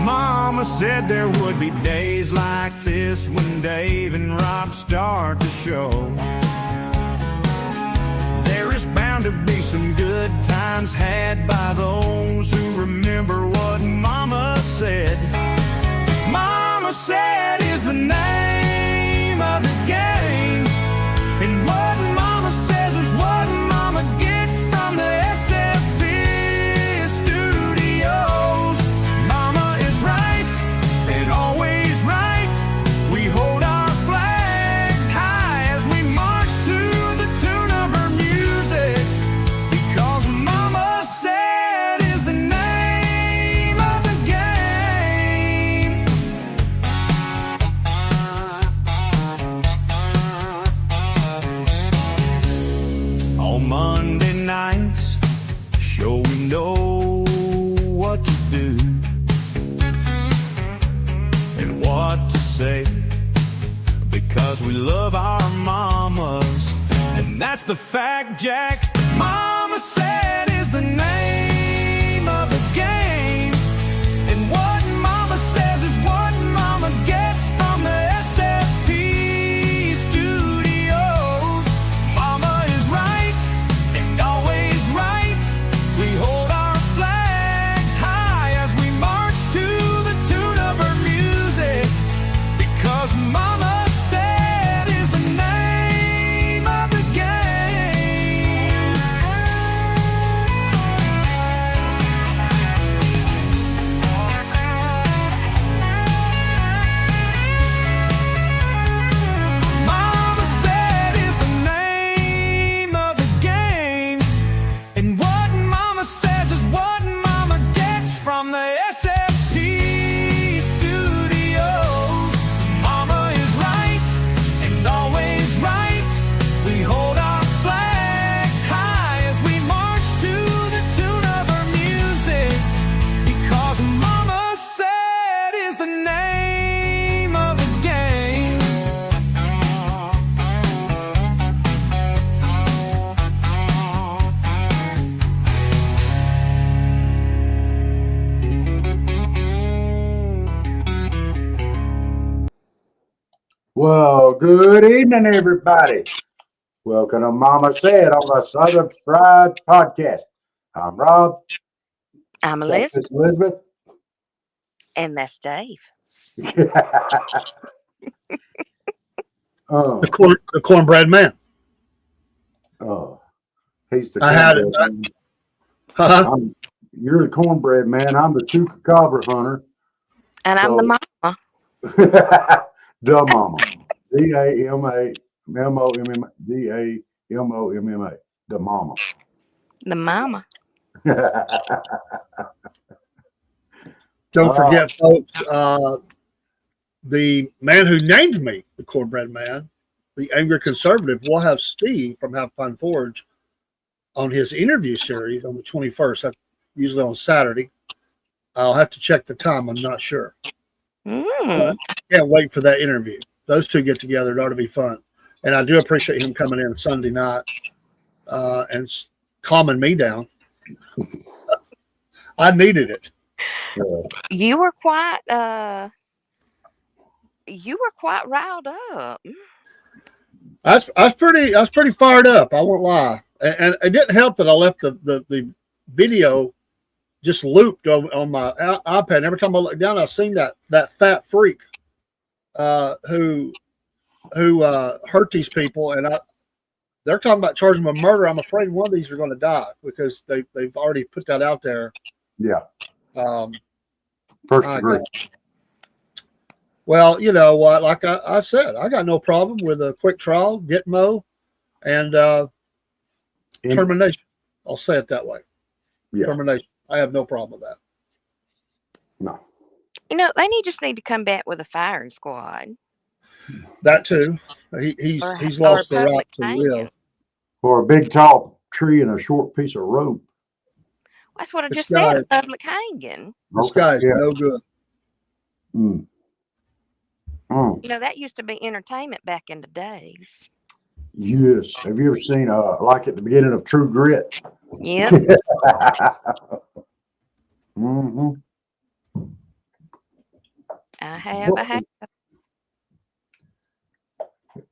Mama said there would be days like this when Dave and Rob start to show. There is bound to be some good times had by those who remember what Mama said. Mama said is the name of the game, and what Mama says is what Mama gets from the SFP studios. Mama is right and always right. We hold our flags high as we march to the tune of her music, because Mama said is the name of the game. On Monday nights, sure we know what to do and what to say, because we love our mamas, and that's the fact, Jack. Mama said is the name of the game, and what Mama says is what Mama gets from the SFP studios. Mama is right and always right. We hold our flags high as we march to the tune of her music, because Mama said is the name of the game. Mama said is the name of the game, and what Mama says is what Mama gets from the SFP studios. Mama is right and always right. We hold our flags high as we march to the tune of her music, because Mama said is the name of the game. Well, good evening, everybody. Welcome to Mama Said on the Southern Fried Podcast. I'm Rob. I'm That's Elizabeth, Miss Elizabeth. and that's Dave. Oh, The cornbread man. he's the I had it. cornbread man. Huh? You're the cornbread man. I'm the chupacabra hunter. And I'm the So- mama. The mama. D-A-M-A-M-O-M-M-A. D-A-M-O-M-M-A. The mama. The mama. Don't forget, folks, the man who named me the cornbread man, the angry conservative, will have Steve from Have Fun Forge on his interview series on the 21st. That's usually on Saturday. I'll have to check the time. I'm not sure. Mm. Can't wait for that interview. Those two get together. It ought to be fun. And I do appreciate him coming in Sunday night and calming me down. I needed it. You were quite riled up. I was pretty fired up. I won't lie, and it didn't help that I left the video just looped on my iPad. And every time I looked down, I seen that fat freak who hurt these people, and they're talking about charging them with murder. I'm afraid one of these are going to die because they've already put that out there. Yeah. First degree. Well, you know what? Like I said, I got no problem with a quick trial, Gitmo, and termination. I'll say it that way. Yeah. Termination. I have no problem with that. No. You know, just need to come back with a firing squad. That too. He's Or lost the public right to hanging. live. Or a big tall tree and a short piece of rope. That's what I This just said. guy- A public hanging. This Okay, guy's yeah. no good. Mm. Mm. You know, that used to be entertainment back in the days. Yes. Have you ever seen like at the beginning of True Grit? Yep. hmm I have. I have.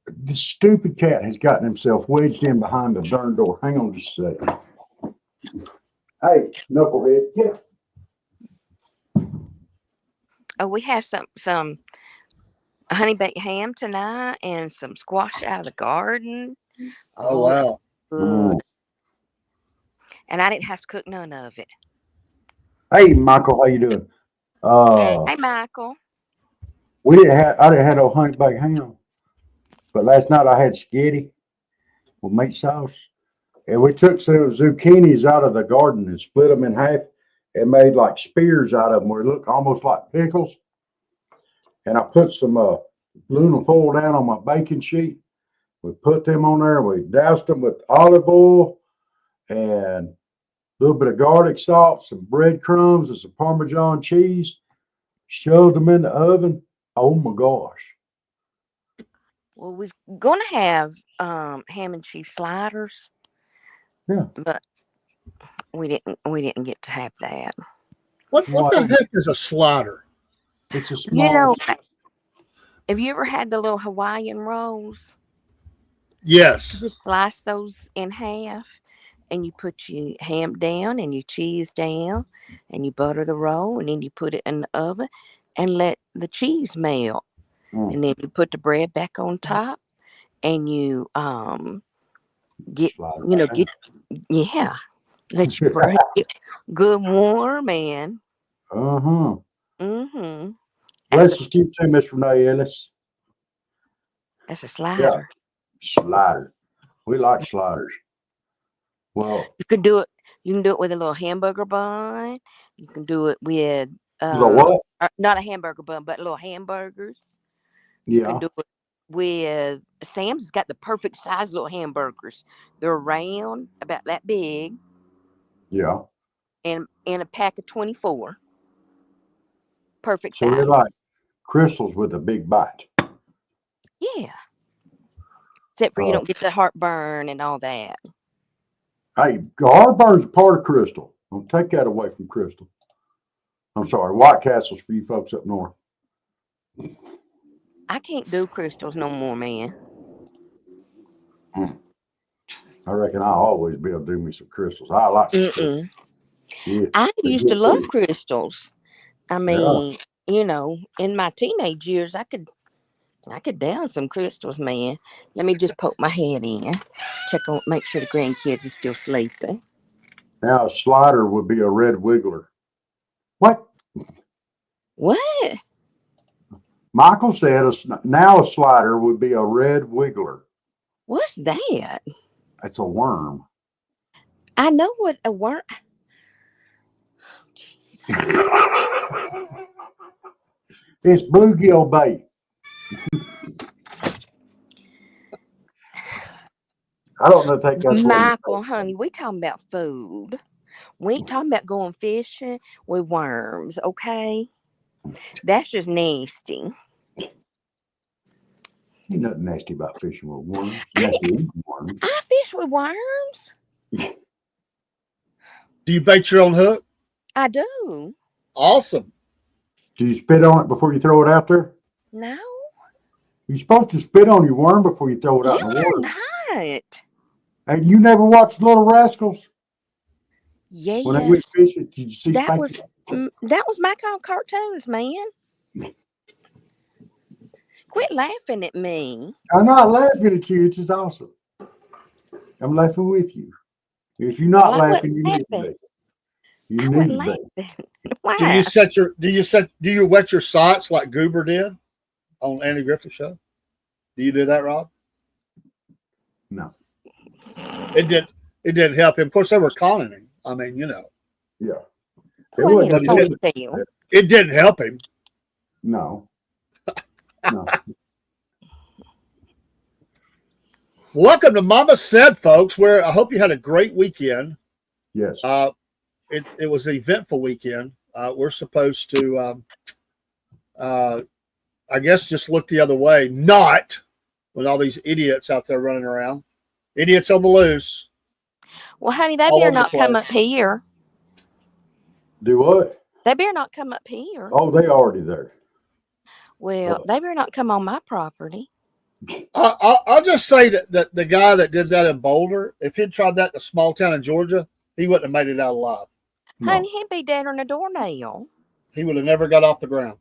This stupid cat has gotten himself wedged in behind the darn door. Hang on just a second. Hey, knucklehead, get Oh, we have some honey baked ham tonight and some squash out of the garden. Oh Oh, it's wow. good. And I didn't have to cook none of it. Hey, Michael, how you doing? Hey, Michael. I didn't have no honey baked ham, but last night I had spaghetti with meat sauce, and we took some zucchinis out of the garden and split them in half and made like spears out of them where it looked almost like pickles. And I put some aluminum foil down on my baking sheet. We put them on there. We doused them with olive oil and a little bit of garlic salt, some breadcrumbs, and some Parmesan cheese. Shoved them in the oven. Oh my gosh! Well, we're gonna have ham and cheese sliders, Yeah. but we didn't get to have that. What Well, the heck is a slider? it's a You small. know, have you ever had the little Hawaiian rolls? Yes. You just slice those in half and you put your ham down and your cheese down and you butter the roll and then you put it in the oven and let the cheese melt. Mm, And then you put the bread back on top and you get slide you know it get yeah, let your bread get good warm and Uh-huh. mm-hmm. That's a Bless us you too, Miss Renee Ellis. that's a Yeah, slider. slider. We like sliders. Well, You can do it. You can do it with a little hamburger bun. You can do it with the what? not a hamburger bun, but little hamburgers. You can Yeah, do it with Sam's got the perfect size little hamburgers. They're round, about that big, yeah. and in a pack of 24. Perfect So they're size. like crystals with a big bite. Yeah. Except for you Uh, don't get the heartburn and all that. hey, heartburn's a part of crystal. Don't take that away from crystal. I'm sorry, White Castle's for you folks up north. I can't do crystals no more, man. Mm. I reckon I'll always be able to do me some crystals. I like some crystals. Mm-mm. Yeah, I they're used to good love for you. crystals. I Yeah. mean, in my teenage years, I could down some crystals, man. Let me just poke my head in, make sure the grandkids are still sleeping. Now a slider would be a red wiggler. What? What? Michael said now a slider would be a red wiggler. What's that? It's a worm. I know what a worm. It's bluegill bait. I don't know if that's what he Michael, honey, we talking about food. We ain't talking about going fishing with worms, okay? That's just nasty. ain't nothing nasty about fishing with worms. I Nasty eating worms. I fish with worms. Do you bait your own hook? I do. Awesome. Do you spit on it before you throw it out there? No, You're supposed to spit on your worm before you throw it out you in the are water. not. And you never watched Little Rascals when they went Yes, fishing? Did you see that was Spanky? that was my kind of cartoons, man. Quit laughing at me. I'm not laughing at you. It's just awesome. I'm laughing with you. If you're Well, not I wasn't laughing, you need to laughing. be. You I need wasn't to be. laughing. Do Why? you wet your socks like Goober did on Andy Griffith show? Do you do that, Rob? No. It didn't help him. Of course, they were conning him. I mean, Yeah. I It wasn't wasn't. even It told didn't. to. it didn't help him. No. No. Welcome to Mama Said, folks. Where I hope you had a great weekend. Yes. It was an eventful weekend. We're supposed to, I guess, just look the other way. Not with all these idiots out there running around. Idiots on the loose Well, honey, they all better over the not come place. up here. Do what? They better not come up here. Oh, they already there. Well, Uh, they better not come on my property. I'll just say that the guy that did that in Boulder, if he'd tried that in a small town in Georgia, he wouldn't have made it out alive. Honey, no. he'd be dead on a doornail. He would have never got off the ground.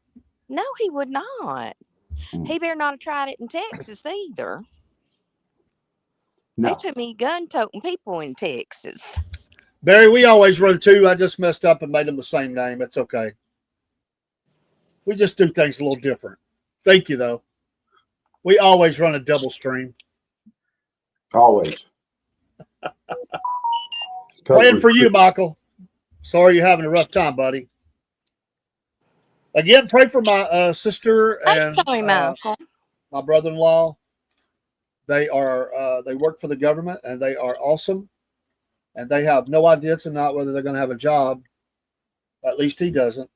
No, he would not. Mm. He better not have tried it in Texas either. There's No. too many gun-toting people in Texas. Barry, we always run two. I just messed up and made them the same name. It's okay. We just do things a little different. Thank you, though. We always run a double stream. Always. Praying for you, Michael. Sorry you're having a rough time, buddy. Again, pray for my sister I'm and sorry, Michael. my brother-in-law. They work for the government and they are awesome. And they have no idea tonight whether they're going to have a job. At least he doesn't.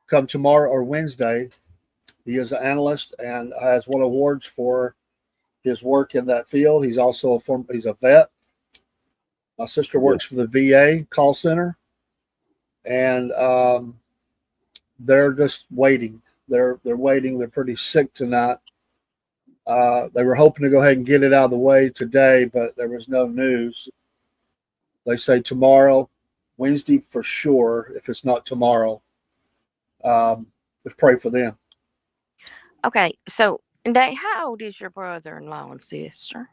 Come tomorrow or Wednesday. He is an analyst and has won awards for his work in that field. He's also he's a vet. My sister works for the VA call center, and they're just waiting. They're waiting. They're pretty sick tonight. They were hoping to go ahead and get it out of the way today, but there was no news. They say tomorrow, Wednesday for sure. If it's not tomorrow, let's pray for them. Okay, so, Dave, how old is your brother-in-law and sister?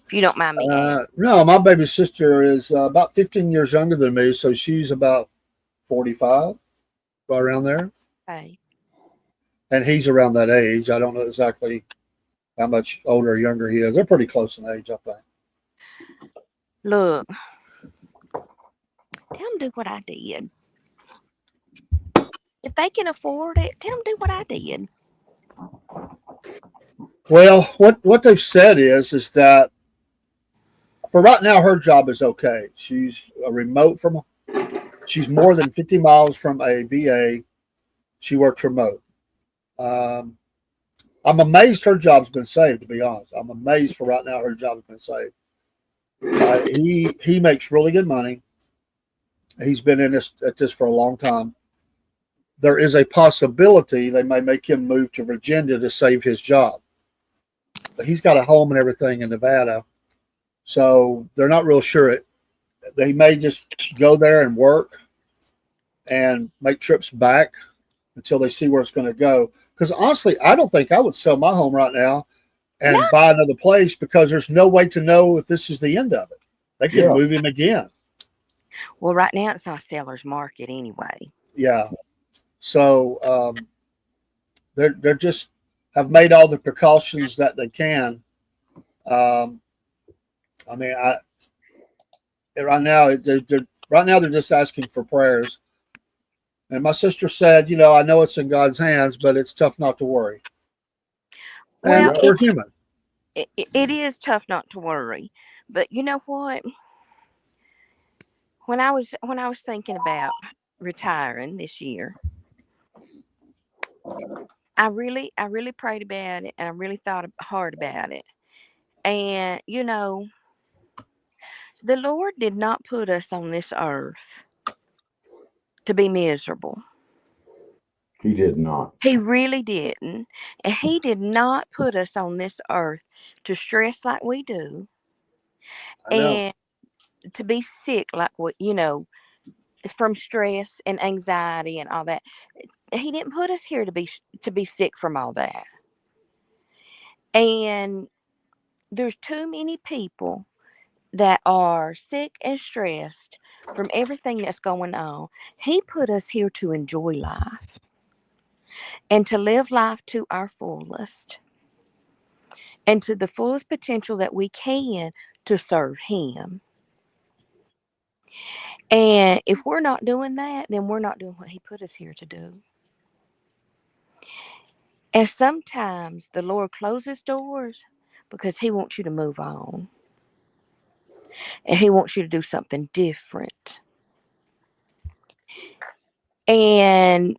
If you don't mind me asking. No, my baby sister is about 15 years younger than me, so she's about 45, right around there. Okay. And he's around that age. I don't know exactly how much older or younger he is. They're pretty close in age, I think. Look, tell them do what I did. If they can afford it, tell them do what I did. Well, what they've said is that for right now, her job is okay. She's she's more than 50 miles from a VA. She works remote. I'm amazed her job's been saved, to be honest. I'm amazed for right now her job's been saved. He makes really good money. He's been in this for a long time. There is a possibility they may make him move to Virginia to save his job. But he's got a home and everything in Nevada. So they're not real sure. They may just go there and work and make trips back until they see where it's going to go. Because honestly, I don't think I would sell my home right now and buy another place because there's no way to know if this is the end of it. They could move him again. Well, right now it's not a seller's market anyway. Yeah. So they're just have made all the precautions that they can. I mean, right now they're just asking for prayers. And my sister said, I know it's in God's hands, but it's tough not to worry. And we're human. It is tough not to worry, but you know what? When I was thinking about retiring this year, I really prayed about it and I really thought hard about it. And the Lord did not put us on this earth to be miserable. He did not. He really didn't. And he did not put us on this earth to stress like we do. And to be sick like what, from stress and anxiety and all that. He didn't put us here to be sick from all that. And there's too many people that are sick and stressed from everything that's going on. He put us here to enjoy life and to live life to our fullest and to the fullest potential that we can to serve him. And if we're not doing that, then we're not doing what he put us here to do. And sometimes the Lord closes doors because he wants you to move on. And he wants you to do something different. And,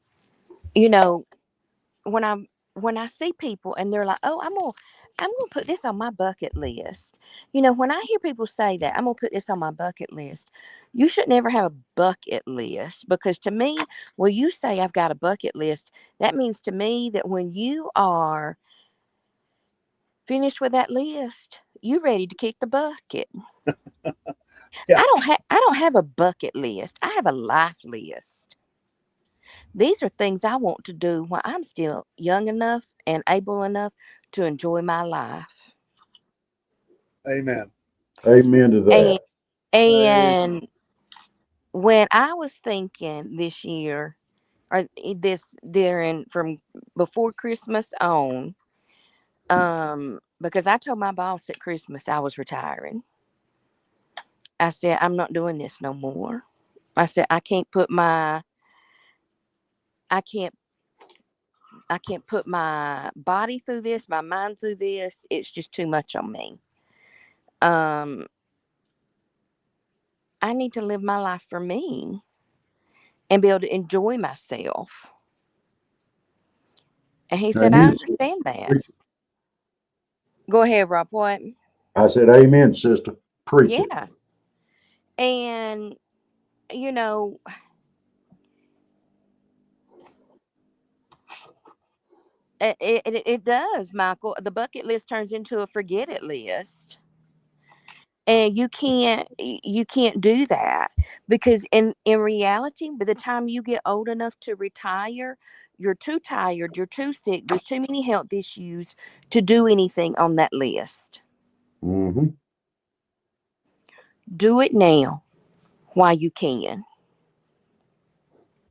when I see people and they're like, oh, I'm going to put this on my bucket list. You know, when I hear people say that, I'm going to put this on my bucket list. You should never have a bucket list because to me, when you say I've got a bucket list, that means to me that when you are finished with that list, you're ready to kick the bucket. Yeah. I don't have a bucket list. I have a life list. These are things I want to do while I'm still young enough and able enough to enjoy my life. Amen. Amen to And that. and when I was thinking this year or this during from before Christmas on, because I told my boss at Christmas I was retiring. I said, I'm not doing this no more. I said, I can't I can't put my body through this, my mind through this. It's just too much on me. Um, I need to live my life for me and be able to enjoy myself. And he said, I Amen. understand that. Preach it. Go ahead, Rob. What? I said, Amen, sister. Preach it. Yeah. And, you know, it does, Michael. The bucket list turns into a forget it list. And you can't do that because in reality by the time you get old enough to retire you're too tired, you're too sick, there's too many health issues to do anything on that list. Mm-hmm. Do it now while you can.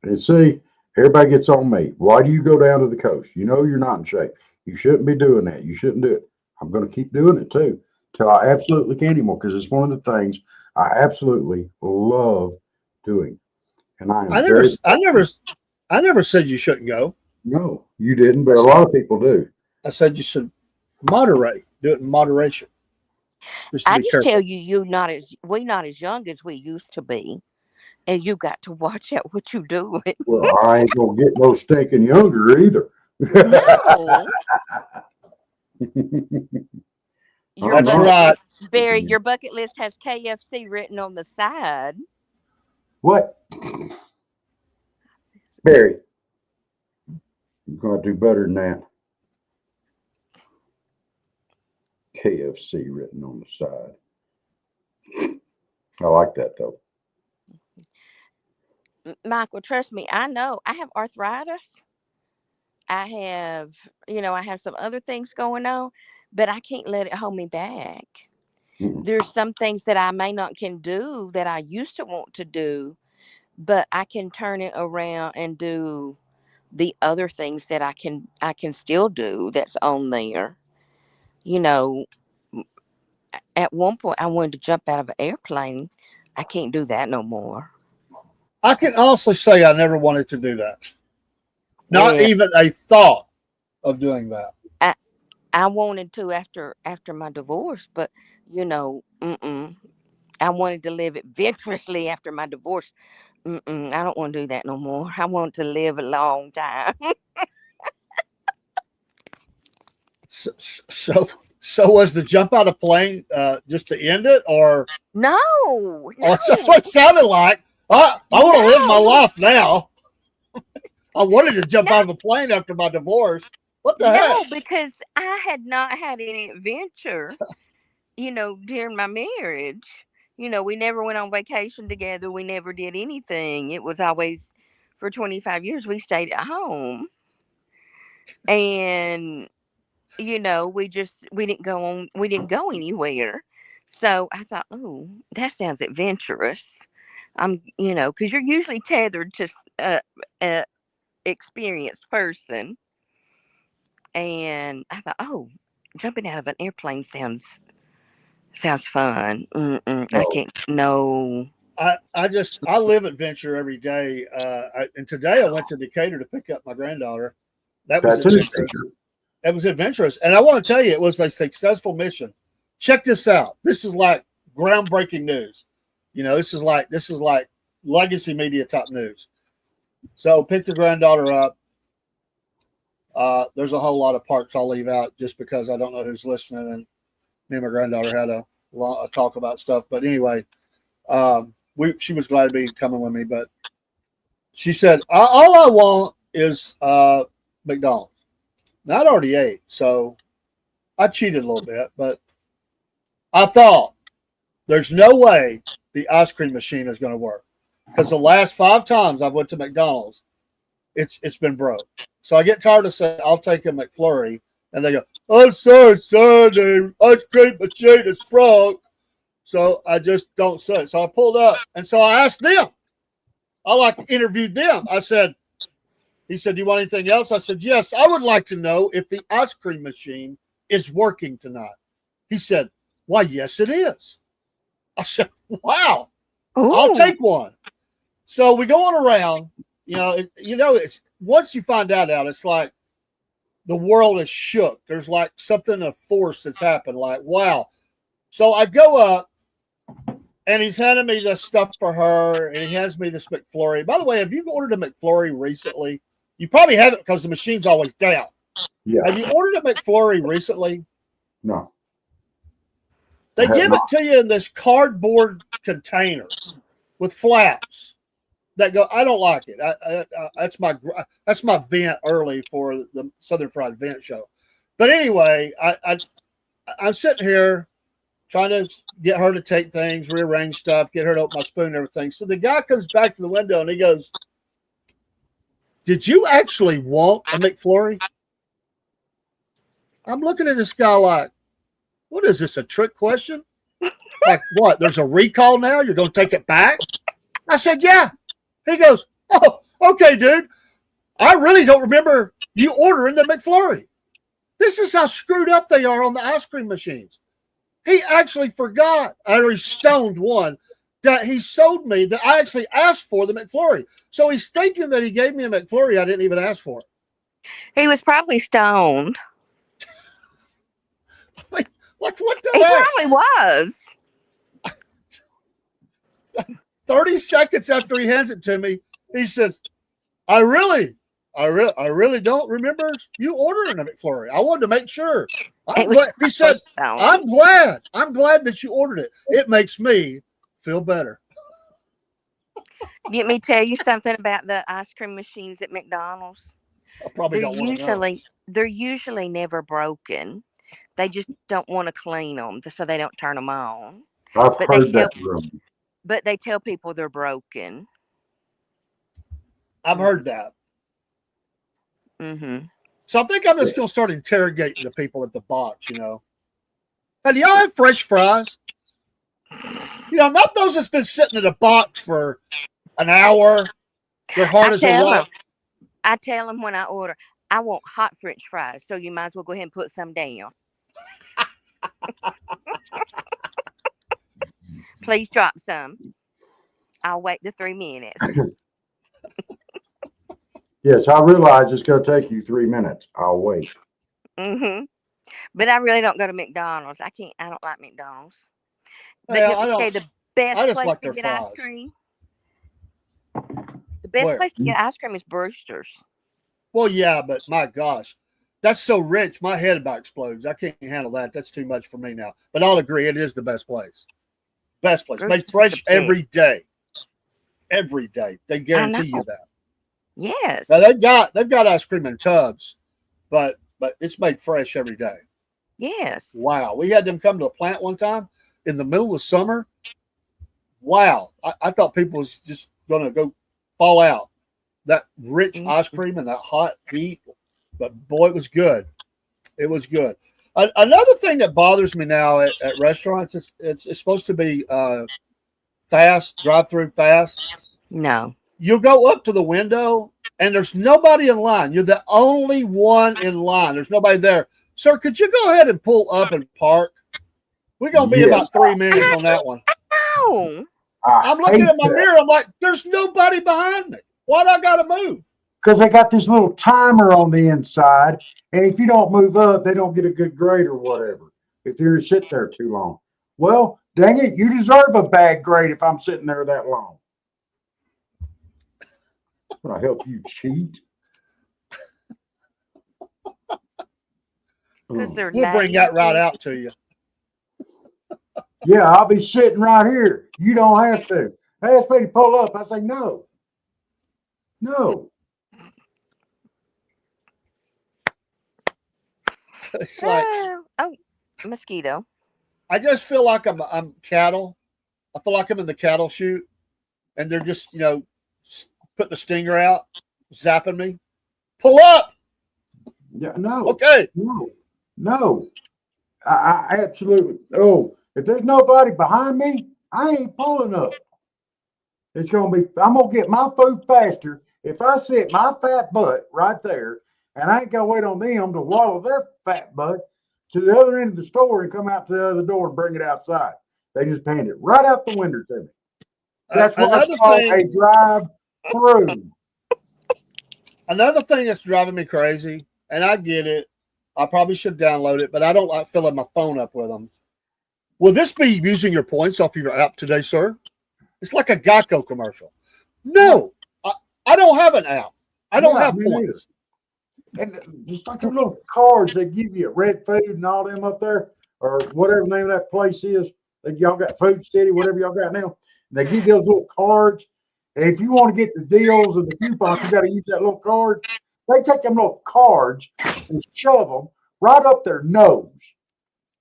And see, everybody gets on me. Why do you go down to the coast? You know you're not in shape. You shouldn't be doing that. You shouldn't do it. I'm going to keep doing it too till I absolutely can't anymore because it's one of the things I absolutely love doing. And I I am never, very, I never, I never said you shouldn't go. no, you didn't, but a lot of people do. I said you should moderate, do it in moderation, just to I be just careful. tell you we not as young as we used to be, and you got to watch out what you doing. Well, I ain't going to get no stinking younger either. No, your I'm That's bucket not. right. list, Barry, your bucket list has KFC written on the side. What? Barry, you're going to do better than that. KFC written on the side. I like that though. Michael, trust me, I know I have arthritis. I have, I have some other things going on, but I can't let it hold me back. Mm-mm. There's some things that I may not can do that I used to want to do, but I can turn it around and do the other things that I can still do that's on there. You know, at one point I wanted to jump out of an airplane. I can't do that no more. I can honestly say I never wanted to do that. Not Well, even a thought of doing that. I I wanted to after my divorce, but mm-mm. I wanted to live adventurously after my divorce. Mm-mm, I don't want to do that no more. I want to live a long time. So, so was the jump out of plane just to end it, or No, oh, that's no, what it sounded like. I want to live my no, life now. I wanted to jump no, out of a plane after my divorce. What the heck? no, because I had not had any adventure, during my marriage. We never went on vacation together. We never did anything. It was always for 25 years we stayed at home. And we didn't go anywhere. So I thought, oh, that sounds adventurous. Because you're usually tethered to a experienced person. And I thought, oh, jumping out of an airplane sounds fun. Mm-mm, I No, can't. No. I live adventure every day. And today I went to Decatur to pick up my granddaughter. That was that's an adventurous. adventure. It was adventurous, and I want to tell you, it was a successful mission. Check this out. This is like groundbreaking news. This is like legacy media top news. So picked the granddaughter up, There's a whole lot of parks I'll leave out just because I don't know who's listening. And me and my granddaughter had a talk about stuff. But anyway, she was glad to be coming with me. But she said, all I want is McDonald's. Now, I'd already ate, so I cheated a little bit. But I thought, there's no way the ice cream machine is going to work. Because the last 5 times I've went to McDonald's, it's been broke. So I get tired of saying, I'll take a McFlurry. And they go, I'm sorry, sir, the ice cream machine is broke. So I just don't say it. So I pulled up. And so I asked them. I interviewed them. I said, he said, do you want anything else? I said, yes, I would like to know if the ice cream machine is working tonight. He said, why, yes, it is. I said, wow, Ooh. I'll take one. So we go on around, it's once you find out, it's like the world is shook. There's like something, a force that's happened. Like, wow. So I go up and he's handing me the stuff for her and he hands me this McFlurry. By the way, have you ordered a McFlurry recently? You probably haven't because the machine's always down. Yeah. Have you ordered a McFlurry recently? No. They give it to you in this cardboard container with flaps that go. I don't like it. That's my vent early for the Southern Fried Vent show. But anyway, I'm sitting here trying to get her to take things, rearrange stuff, get her to open my spoon and everything. So the guy comes back to the window and he goes, "Did you actually want a McFlurry?" I'm looking at this guy like, what is this, a trick question? Like, what? There's a recall now? You're going to take it back? I said, yeah. He goes, oh, okay, dude. I really don't remember you ordering the McFlurry. This is how screwed up they are on the ice cream machines. He actually forgot, or he stoned one, that he sold me that I actually asked for the McFlurry. So he's thinking that he gave me a McFlurry I didn't even ask for. He was probably stoned. What the He heck? probably was. 30 seconds after he hands it to me, he says, I really don't remember you ordering a McFlurry. I wanted to make sure. He said, I'm glad that you ordered it. It makes me feel better. Let me tell you something about the ice cream machines at McDonald's. I probably don't want to know. They're usually never broken. They just don't want to clean them, so they don't turn them on. I've heard that. But they tell people they're broken. I've heard that. Mm-hmm. So I think I'm just going to start interrogating the people at the box, Hey, do y'all have fresh fries? Not those that's been sitting in a box for an hour. They're hard as a rock. I tell them when I order, I want hot French fries, so you might as well go ahead and put some down. Please drop some. I'll wait the 3 minutes. Yes, I realize it's going to take you 3 minutes. I'll wait. Mm-hmm. But I really don't go to McDonald's. I don't like McDonald's. But the best place to get ice cream. The best place to get ice cream is Brewster's. Well, yeah, but my gosh, that's so rich. My head about explodes. I can't handle that. That's too much for me now. But I'll agree, it is the best place. Best place. Made fresh every day. Every day. They guarantee you that. Yes. Now they've got ice cream in tubs, but it's made fresh every day. Yes. Wow. We had them come to a plant one time in the middle of summer. Wow. I thought people was just going to go fall out. That rich ice cream and that hot heat. But boy, it was good. It was good. Another thing that bothers me now at restaurants, it's supposed to be fast, drive-through fast. No. You'll go up to the window and there's nobody in line. You're the only one in line. There's nobody there. Sir, could you go ahead and pull up and park? We're going to be about 3 minutes on that one. No. I'm looking at my mirror. I'm like, there's nobody behind me. Why do I got to move? Because they got this little timer on the inside. And if you don't move up, they don't get a good grade or whatever. If you're sitting there too long. Well, dang it, you deserve a bad grade if I'm sitting there that long. I'm going to help you cheat. Because they're We'll bring that right out to you. Yeah, I'll be sitting right here. You don't have to. They ask me to pull up. I say no. No. It's like oh, mosquito. I just feel like I'm cattle. I feel like I'm in the cattle chute, and they're just put the stinger out, zapping me. Pull up. Yeah, no. Okay. No. I absolutely. Oh, if there's nobody behind me, I ain't pulling up. It's gonna be. I'm gonna get my food faster if I sit my fat butt right there, and I ain't gotta wait on them to waddle their fat butt to the other end of the store and come out to the other door and bring it outside. They just hand it right out the window to me. That's why it's called a drive-through. Another thing that's driving me crazy, and I get it. I probably should download it, but I don't like filling my phone up with them. Will this be using your points off of your app today, sir? It's like a Geico commercial. No, I don't have an app. I don't have points. And just like the little cards they give you at Red Food and all them up there, or whatever the name of that place is. Y'all got Food City, whatever y'all got now. They give you those little cards. And if you want to get the deals and the coupons, you got to use that little card. They take them little cards and shove them right up their nose.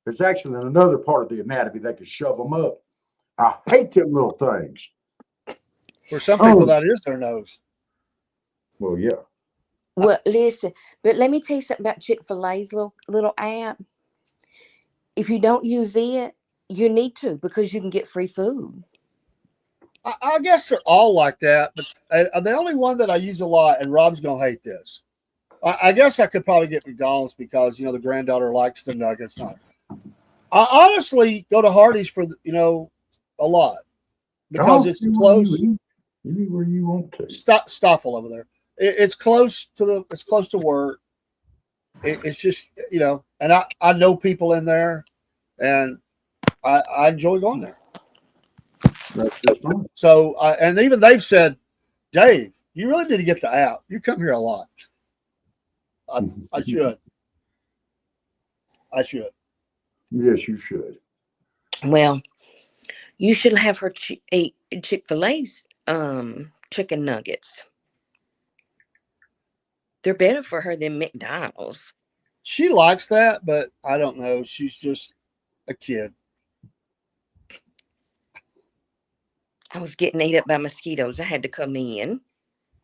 There's actually another part of the anatomy that can shove them up. I hate them little things. For some people, that is their nose. Well, yeah. Well, listen, but let me tell you something about Chick-fil-A's little app. If you don't use it, you need to, because you can get free food. I guess they're all like that, but the only one that I use a lot, and Rob's gonna hate this. I guess I could probably get McDonald's because the granddaughter likes the nuggets. I honestly go to Hardee's for a lot because it's close. You eat where you want to. Stoffel over there. It's close to work. It's just and I know people in there, and I enjoy going there. That's just fine. So and even they've said, Dave, you really need to get the app. You come here a lot. I should. Yes, you should. Well, you should have her eat Chick-fil-A's chicken nuggets. They're better for her than McDonald's. She likes that, but I don't know. She's just a kid. I was getting ate up by mosquitoes. I had to come in.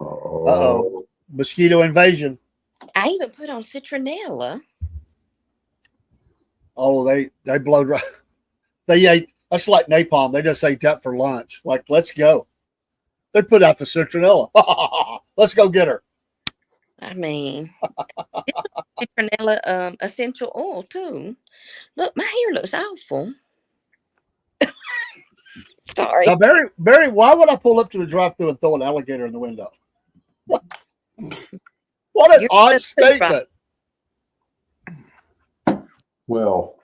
Uh-oh. Mosquito invasion. I even put on citronella. Oh, they blow right. They ate. That's like napalm. They just ate that for lunch. Like, let's go. They put out the citronella. Let's go get her. I mean, citronella essential oil too. Look, my hair looks awful. Sorry. Now, Barry, why would I pull up to the drive-thru and throw an alligator in the window? What an odd statement. Well,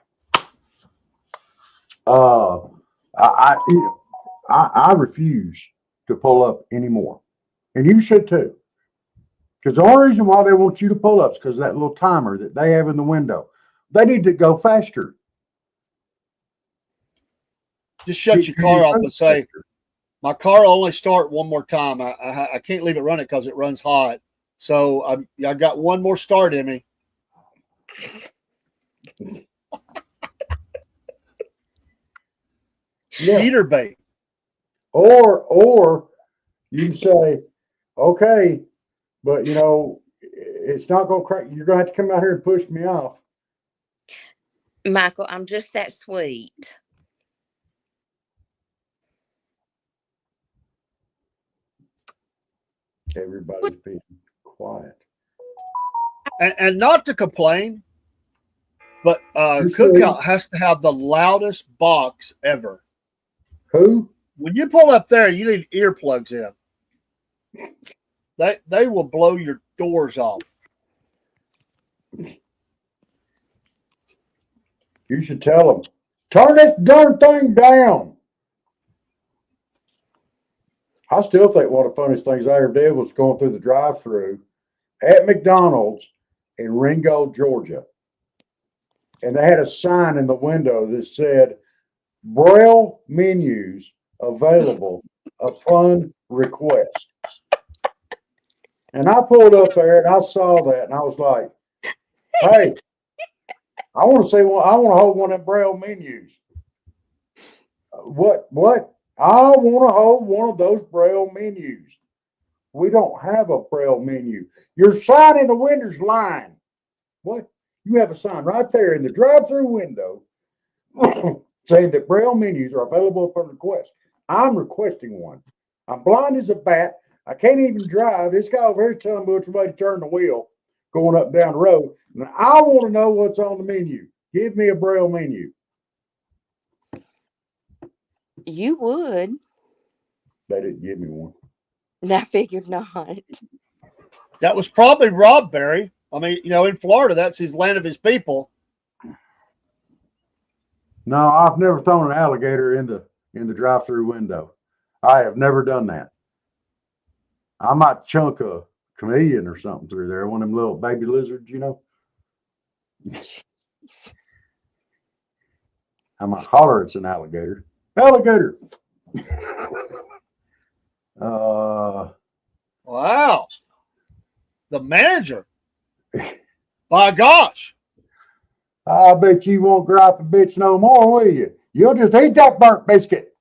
I refuse to pull up anymore, and you should too. Because the only reason why they want you to pull up is because of that little timer that they have in the window. They need to go faster. Just shut your car off and say, my car will only start one more time. I can't leave it running because it runs hot. So I got one more start in me. Skeeter bait. Or you can say, okay, but it's not going to crack. You're going to have to come out here and push me off. Michael, I'm just that sweet. Everybody's being quiet. And not to complain, but Cookout has to have the loudest box ever. Who? When you pull up there, you need earplugs in. They will blow your doors off. You should tell them, turn this darn thing down. I still think one of the funniest things I ever did was going through the drive-thru at McDonald's in Ringo, Georgia. and they had a sign in the window that said Braille menus available upon request. And I pulled up there and I saw that and I was like, hey, I want to see one. I want to hold one of them Braille menus. What? I want to hold one of those Braille menus. We don't have a Braille menu. Your sign in the window's lying. What? You have a sign right there in the drive-through window saying that Braille menus are available upon request. I'm requesting one. I'm blind as a bat. I can't even drive. This guy over here is telling me which way to turn the wheel going up and down the road. And I want to know what's on the menu. Give me a Braille menu. You would. They didn't give me one. And I figured not. That was probably Rob Barry. I mean, in Florida, that's his land of his people. No, I've never thrown an alligator in the drive-through window. I have never done that. I might chunk a chameleon or something through there, one of them little baby lizards, I might holler it's an alligator. Alligator. Wow. The manager. By gosh. I bet you won't gripe and bitch no more, will you? You'll just eat that burnt biscuit.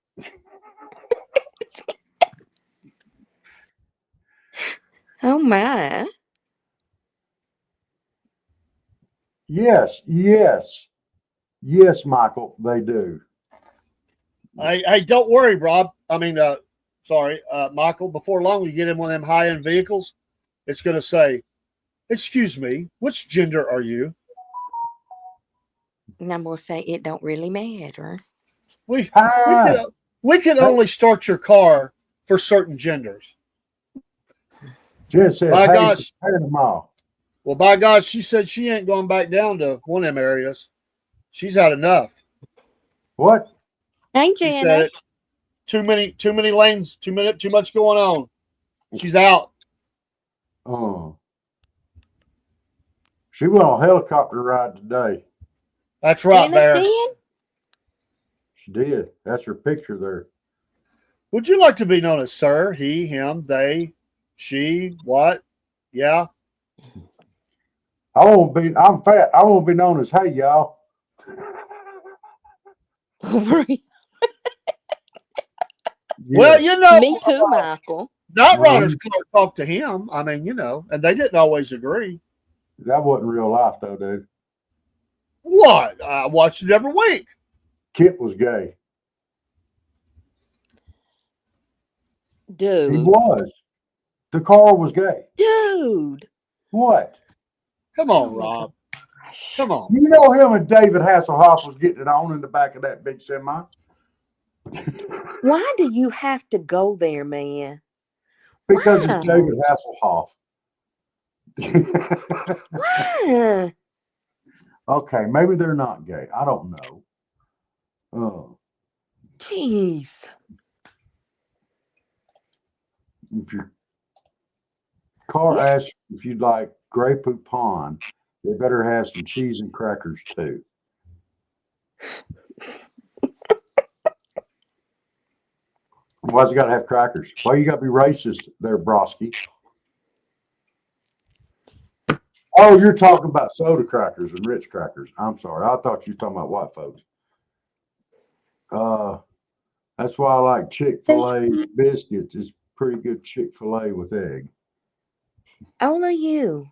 Oh my. Yes, Michael, they do. Hey, don't worry, Rob. I mean, Michael, before long we get in one of them high-end vehicles, it's going to say, excuse me, which gender are you? And I'm going to say it don't really matter. We can only start your car for certain genders. Jen said, By hey, gosh. them all. Well, by God, she said she ain't going back down to one of them areas. She's had enough. What? Hey, She Janet. said it. Too many lanes, too much going on. She's out. Oh. She went on a helicopter ride today. That's right, Janet Bear. did? She did. That's her picture there. Would you like to be known as sir, he, him, they, she, what? Yeah. I'm fat. I won't be known as hey y'all. Well, Yes. Me too, Michael. Night Rider's car talked to him. I mean, and they didn't always agree. That wasn't real life though, dude. What? I watched it every week. Kip was gay. Dude. He was. The car was gay. Dude. What? Come on, Rob. Come on. You know him and David Hasselhoff was getting it on in the back of that big semi. Why do you have to go there, man? Because Wow. it's David Hasselhoff. Why? Okay, maybe they're not gay. I don't know. Oh. Jeez. If your car asks if you'd like Grey Poupon, they better have some cheese and crackers too. Why's it got to have crackers? Why you got to be racist there, Broski? Oh, you're talking about soda crackers and Ritz crackers. I'm sorry. I thought you were talking about white folks. That's why I like Chick-fil-A biscuits. It's pretty good Chick-fil-A with egg. Only you.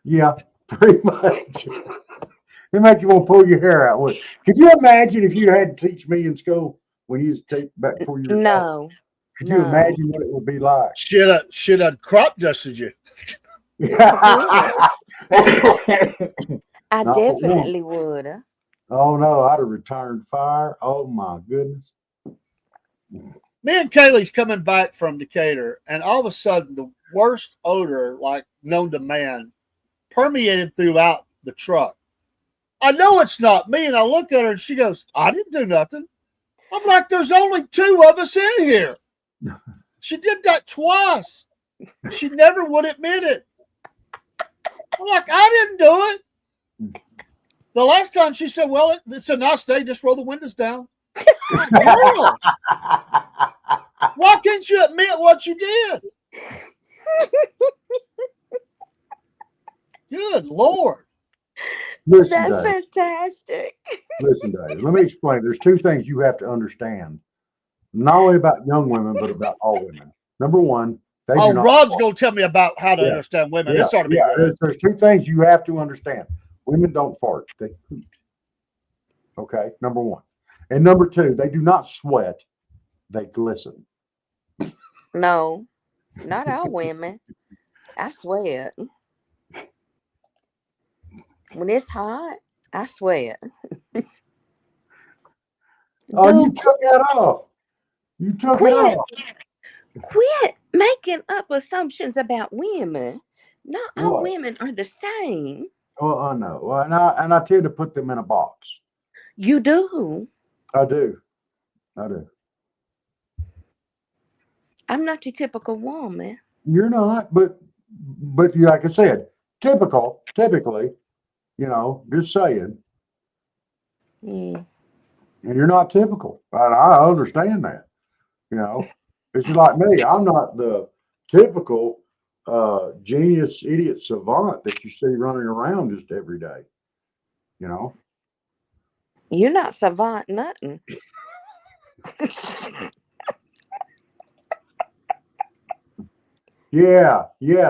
Yeah, pretty much. It make you want to pull your hair out. Could you imagine if you had to teach me in school when you used to take back before you were No. Could you imagine what it would be like? Shit, I'd crop dusted you. I definitely would. Oh no, I'd have returned fire. Oh my goodness. Me and Kaylee's coming back from Decatur, and all of a sudden the worst odor like known to man permeated throughout the truck. I know it's not me, and I look at her and she goes, I didn't do nothing. I'm like, there's only two of us in here. She did that twice. She never would admit it. I'm like, I didn't do it. The last time she said, well, it's a nice day. Just roll the windows down. Girl, why can't you admit what you did? Good Lord. Listen, That's Dave. fantastic. Listen, Dave. Let me explain. There's two things you have to understand, not only about young women, but about all women. Number one, they do not. Rob's going to tell me about how to Yeah. understand women. Yeah, This ought to be yeah. good. There's two things you have to understand. Women don't fart; they poot. Okay, number one. And number two, they do not sweat; they glisten. No, not all women. I sweat. When it's hot, I sweat. Oh, you Dude, took that off. You took it quit. off. Quit making up assumptions about women. Not all What? women are the same. Well, I know. Well, and I tend to put them in a box. You do. I do. I do. I'm not your typical woman. You're not, but like I said, typically, just saying, Mm. and you're not typical. And I understand that. It's just like me. I'm not the typical genius, idiot, savant that you see running around just every day. You're not savant nothing. Yeah.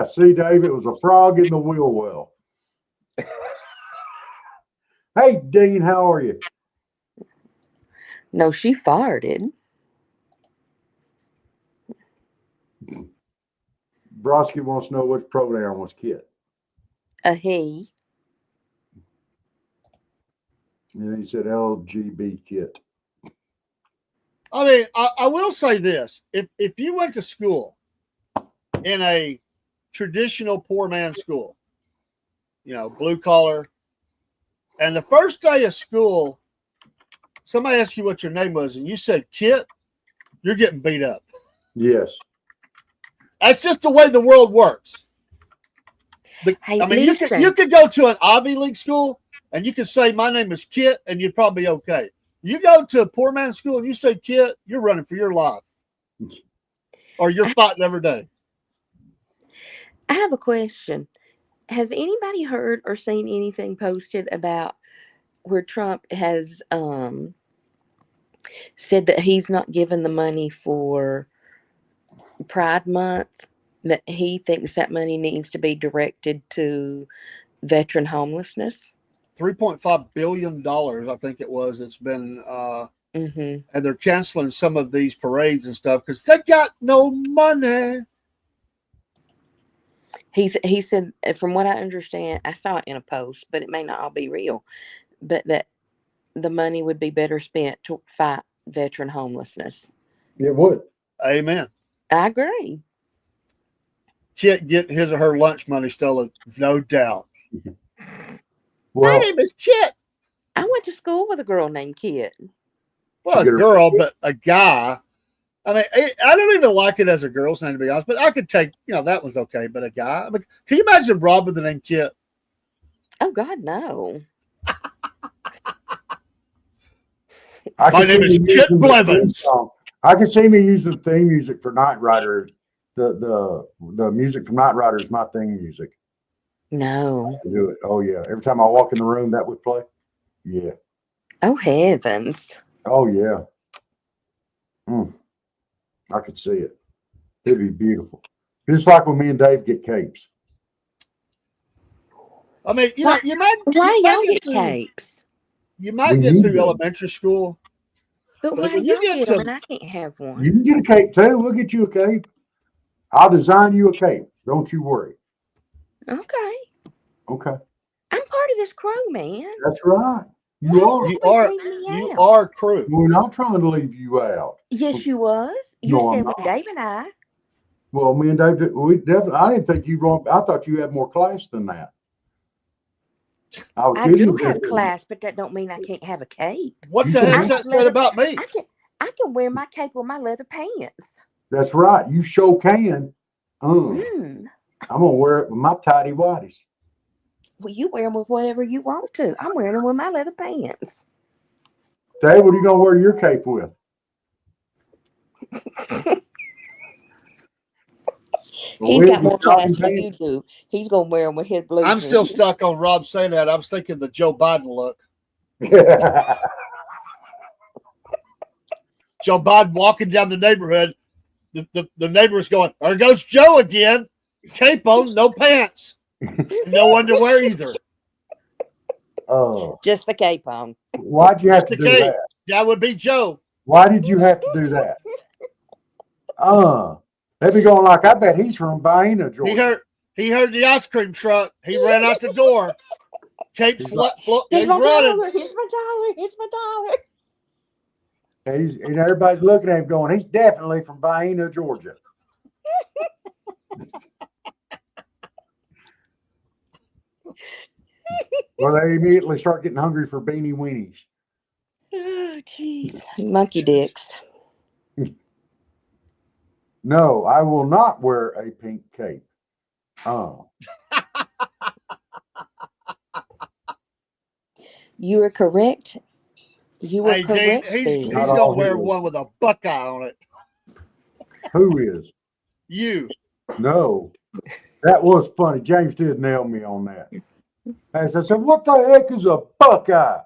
See, Dave, it was a frog in the wheel well. Hey, Dean, how are you? No, she farted. Broski wants to know which pronoun was Kit. A he. And he said LGB Kit. I mean, I will say this. If you went to school in a traditional poor man's school, blue collar, and the first day of school, somebody asked you what your name was, and you said Kit, you're getting beat up. Yes. That's just the way the world works. Hey, I mean, you could go to an Ivy League school and you could say my name is Kit, and you'd probably be okay. You go to a poor man's school and you say Kit, you're running for your life, or you're fighting every day. I have a question. Has anybody heard or seen anything posted about where Trump has said that he's not giving the money for Pride Month, that he thinks that money needs to be directed to veteran homelessness? $3.5 billion, I think it was. It's been, Mm-hmm. and they're canceling some of these parades and stuff because they got no money. He said, from what I understand, I saw it in a post, but it may not all be real, but that the money would be better spent to fight veteran homelessness. It would. Amen. I agree. Kit get his or her lunch money stolen, no doubt. Well, My name is Kit. I went to school with a girl named Kit. Well, a girl, but a guy. I mean, I don't even like it as a girl's name, to be honest, but I could take, that one's okay. But a guy, I mean, can you imagine Rob with the name Kit? Oh, God, no. My name is Kit Blevins. I could see me using the theme music for Knight Rider. The music from Knight Rider is my theme music. No. I do it. Oh, yeah. Every time I walk in the room, that would play. Yeah. Oh, heavens. Oh, yeah. I could see it. It'd be beautiful. Just like when me and Dave get capes. I mean, Why y'all get capes? You might get through elementary school. But why when y'all you get them and I can't have one? You can get a cape too. We'll get you a cape. I'll design you a cape. Don't you worry. Okay. Okay. I'm part of this crew, man. That's right. You are. You are crew. We're not trying to leave you out. Yes, you was. You No, I'm said with not. Dave and I. Well, me and Dave, we definitely. I didn't think you wrong. I thought you had more class than that. I do have class, but that don't mean I can't have a cape. What the heck's that said about me? I can wear my cape with my leather pants. That's right. You sure can. I'm gonna wear it with my tidy whities. Well, you wear them with whatever you want to. I'm wearing them with my leather pants. Dave, what are you gonna wear your cape with? A He's wig got and more jogging class than you pants? do. He's gonna wear them with his blue I'm still jeans. stuck on Rob saying that. I was thinking the Joe Biden look. Joe Biden walking down the neighborhood. The neighbor's going, there goes Joe again. Cape on, no pants. No underwear either. Oh, Just for cape on. why'd you have Just to the do cape. that? That would be Joe. Why did you have to do that? They be going like, I bet he's from Vienna, He Georgia. heard the ice cream truck. He ran out the door. Cape's He's like, Here's he's my running. dollar. Here's my dollar. Here's my dollar. and everybody's looking at him going, he's definitely from Vienna, Georgia. Well, they immediately start getting hungry for beanie weenies. Oh, jeez. Monkey dicks. No, I will not wear a pink cape. Oh, You are correct. You were Hey, Dean, correct, he's Dean. not going to all wear heroes. one with a Buckeye on it. Who is? You. No, that was funny. James did nail me on that. As I said, what the heck is a Buckeye?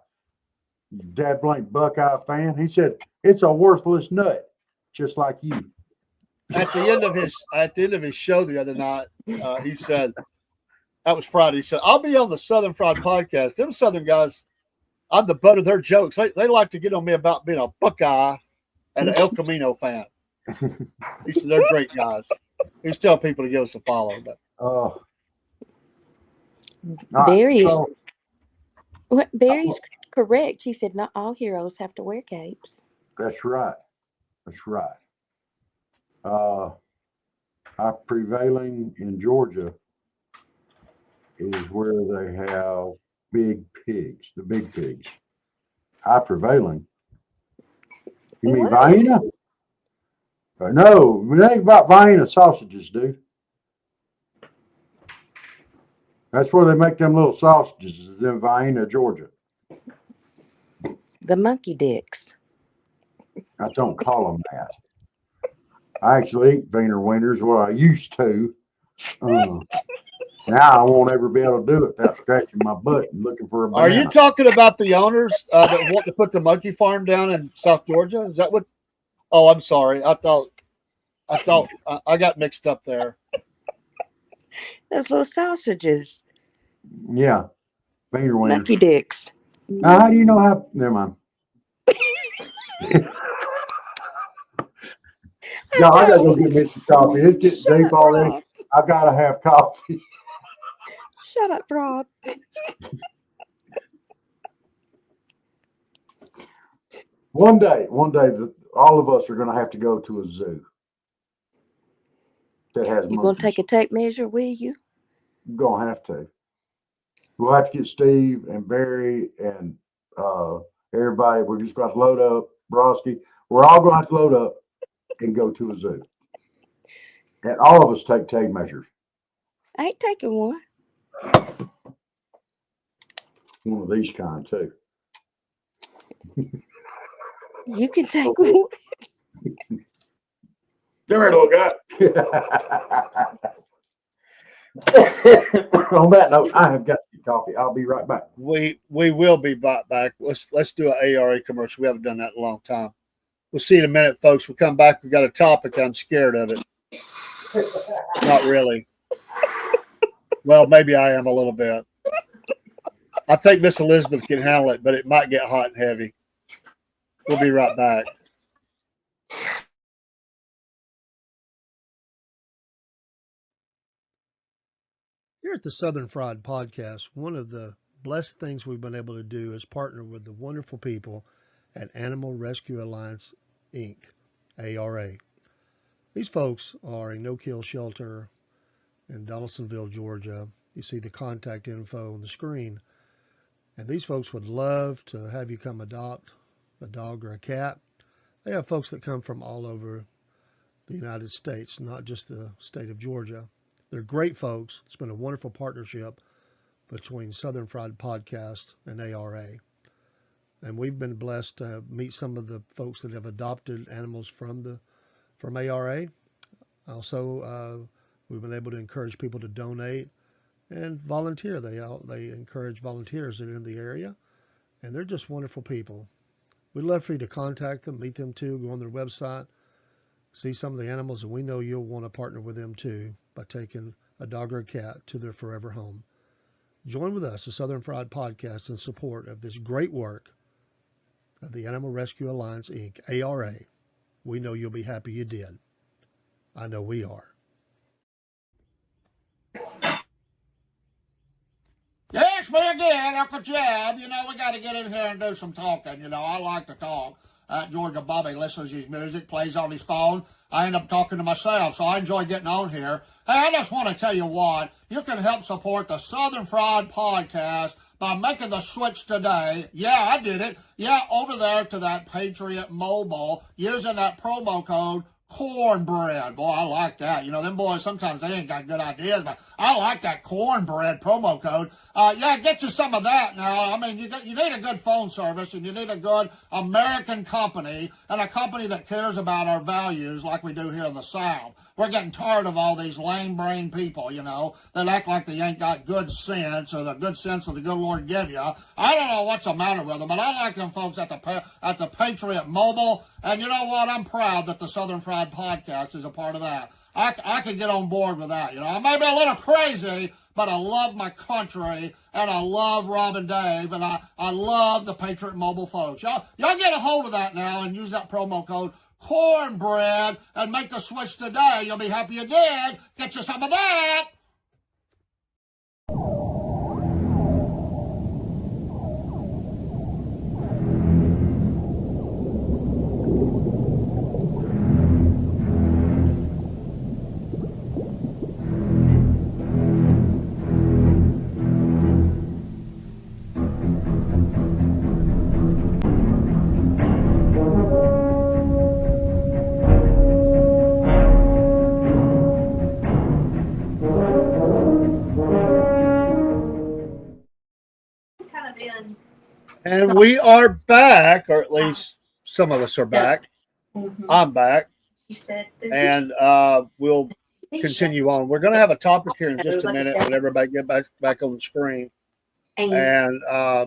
You dad blank Buckeye fan. He said, it's a worthless nut, just like you. At the end of his show the other night, he said, that was Friday. He said, I'll be on the Southern Fried podcast. Them Southern guys, I'm the butt of their jokes. They like to get on me about being a Buckeye and an El Camino fan. He said, they're great guys. He's telling people to give us a follow. But Oh, Barry's so Barry's correct. He said not all heroes have to wear capes. that's right. That's right. Our prevailing in Georgia is where they have big pigs, the big pigs. High prevailing. You mean What? Vienna? No, it ain't about Vienna sausages, dude. That's where they make them little sausages, is in Vienna, Georgia. The monkey dicks. I don't call them that. I actually eat Wiener Wieners, what I used to. Now I won't ever be able to do it without scratching my butt and looking for a banana. are you talking about the owners that want to put the monkey farm down in South Georgia? Is that what? Oh, I'm sorry. I thought I got mixed up there. Those little sausages. Yeah, Wiener Wieners. Monkey dicks. Now, how do you know how? Never mind. No, I gotta go get me some coffee. It's getting Shut deep up, already. Rob. I gotta have coffee. Shut up, Rob. One day, all of us are gonna have to go to a zoo that has You gonna monkeys. take a tape measure, will you? We're gonna have to. We'll have to get Steve and Barry and everybody. We're just gonna load up. Broski. We're all gonna have to load up and go to a zoo. And all of us take tape measures. I ain't taking one. One of these kind too. You can take one. Come here, little guy. On that note, I have got coffee. I'll be right back. We will be back. Let's do an ARA commercial. We haven't done that in a long time. We'll see you in a minute, folks. We'll come back. We got a topic. I'm scared of it. Not really. Well, maybe I am a little bit. I think Miss Elizabeth can handle it, but it might get hot and heavy. We'll be right back. Here at the Southern Fried Podcast, one of the blessed things we've been able to do is partner with the wonderful people at Animal Rescue Alliance, Inc., ARA. These folks are a no-kill shelter in Donaldsonville, Georgia. You see the contact info on the screen. And these folks would love to have you come adopt a dog or a cat. They have folks that come from all over the United States, not just the state of Georgia. They're great folks. It's been a wonderful partnership between Southern Fried Podcast and ARA. And we've been blessed to meet some of the folks that have adopted animals from ARA. Also, we've been able to encourage people to donate and volunteer. They encourage volunteers that are in the area, and they're just wonderful people. We'd love for you to contact them, meet them too, go on their website, see some of the animals, and we know you'll want to partner with them too by taking a dog or a cat to their forever home. Join with us, the Southern Fried Podcast, in support of this great work of the Animal Rescue Alliance, Inc., ARA. We know you'll be happy you did. I know we are. Yes, me again, Uncle Jeb. You know, we got to get in here and do some talking. You know, I like to talk. Georgia Bobby listens to his music, plays on his phone. I end up talking to myself, so I enjoy getting on here. Hey, I just want to tell you what, you can help support the Southern Fried Podcast by making the switch today. Yeah, I did it. Yeah, over there to that Patriot Mobile, using that promo code cornbread. Boy, I like that. You know, them boys, sometimes they ain't got good ideas, but I like that cornbread promo code. Yeah, get you some of that now. I mean, you need a good phone service, and you need a good American company, and a company that cares about our values like we do here in the South. We're getting tired of all these lame-brained people, you know, that act like they ain't got good sense, or the good sense of the good Lord give you. I don't know what's the matter with them, but I like them folks at the Patriot Mobile. And you know what? I'm proud that the Southern Fried Podcast is a part of that. I can get on board with that. You know, I may be a little crazy, but I love my country, and I love Rob and Dave, and I love the Patriot Mobile folks. Y'all get a hold of that now and use that promo code cornbread and make the switch today. You'll be happy you did. Get you some of that. And we are back, or at least some of us are back. I'm back. And we'll continue on. We're going to have a topic here in just a minute when everybody get back on the screen. And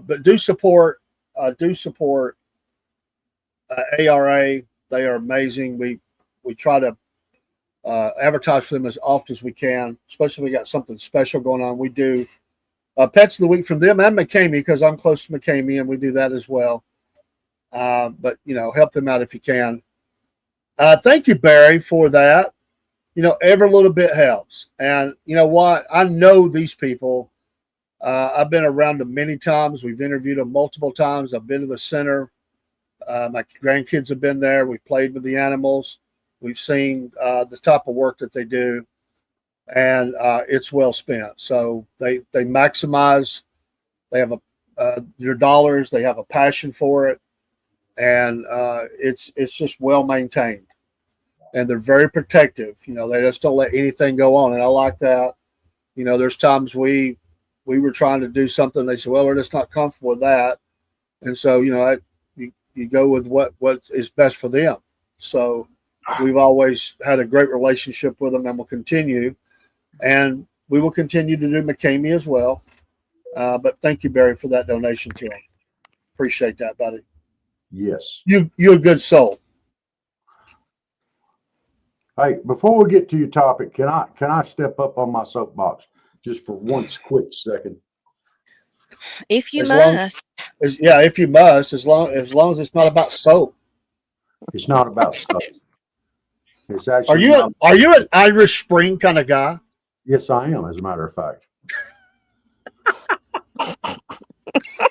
but do support ARA. They are amazing. We try to advertise for them as often as we can, especially if we got something special going on. We do Pets of the Week from them and McCamey, because I'm close to McCamey, and we do that as well. But, you know, help them out if you can. Thank you, Barry, for that. You know, every little bit helps. And you know what? I know these people. I've been around them many times. We've interviewed them multiple times. I've been to the center. My grandkids have been there. We've played with the animals. We've seen the type of work that they do. And it's well spent. So they maximize. They have their dollars. They have a passion for it, and it's just well maintained. And they're very protective. You know, they just don't let anything go on, and I like that. You know, there's times we were trying to do something. They said, "Well, we're just not comfortable with that," and so you know, you go with what is best for them. So we've always had a great relationship with them, and will continue. And we will continue to do McCamey as well. But thank you, Barry, for that donation to him. Appreciate that, buddy. Yes. You're a good soul. Hey, before we get to your topic, can I step up on my soapbox just for one quick second? If you must. If you must, as long as it's not about soap. It's not about soap. It's actually. Are you an Irish Spring kind of guy? Yes, I am, as a matter of fact.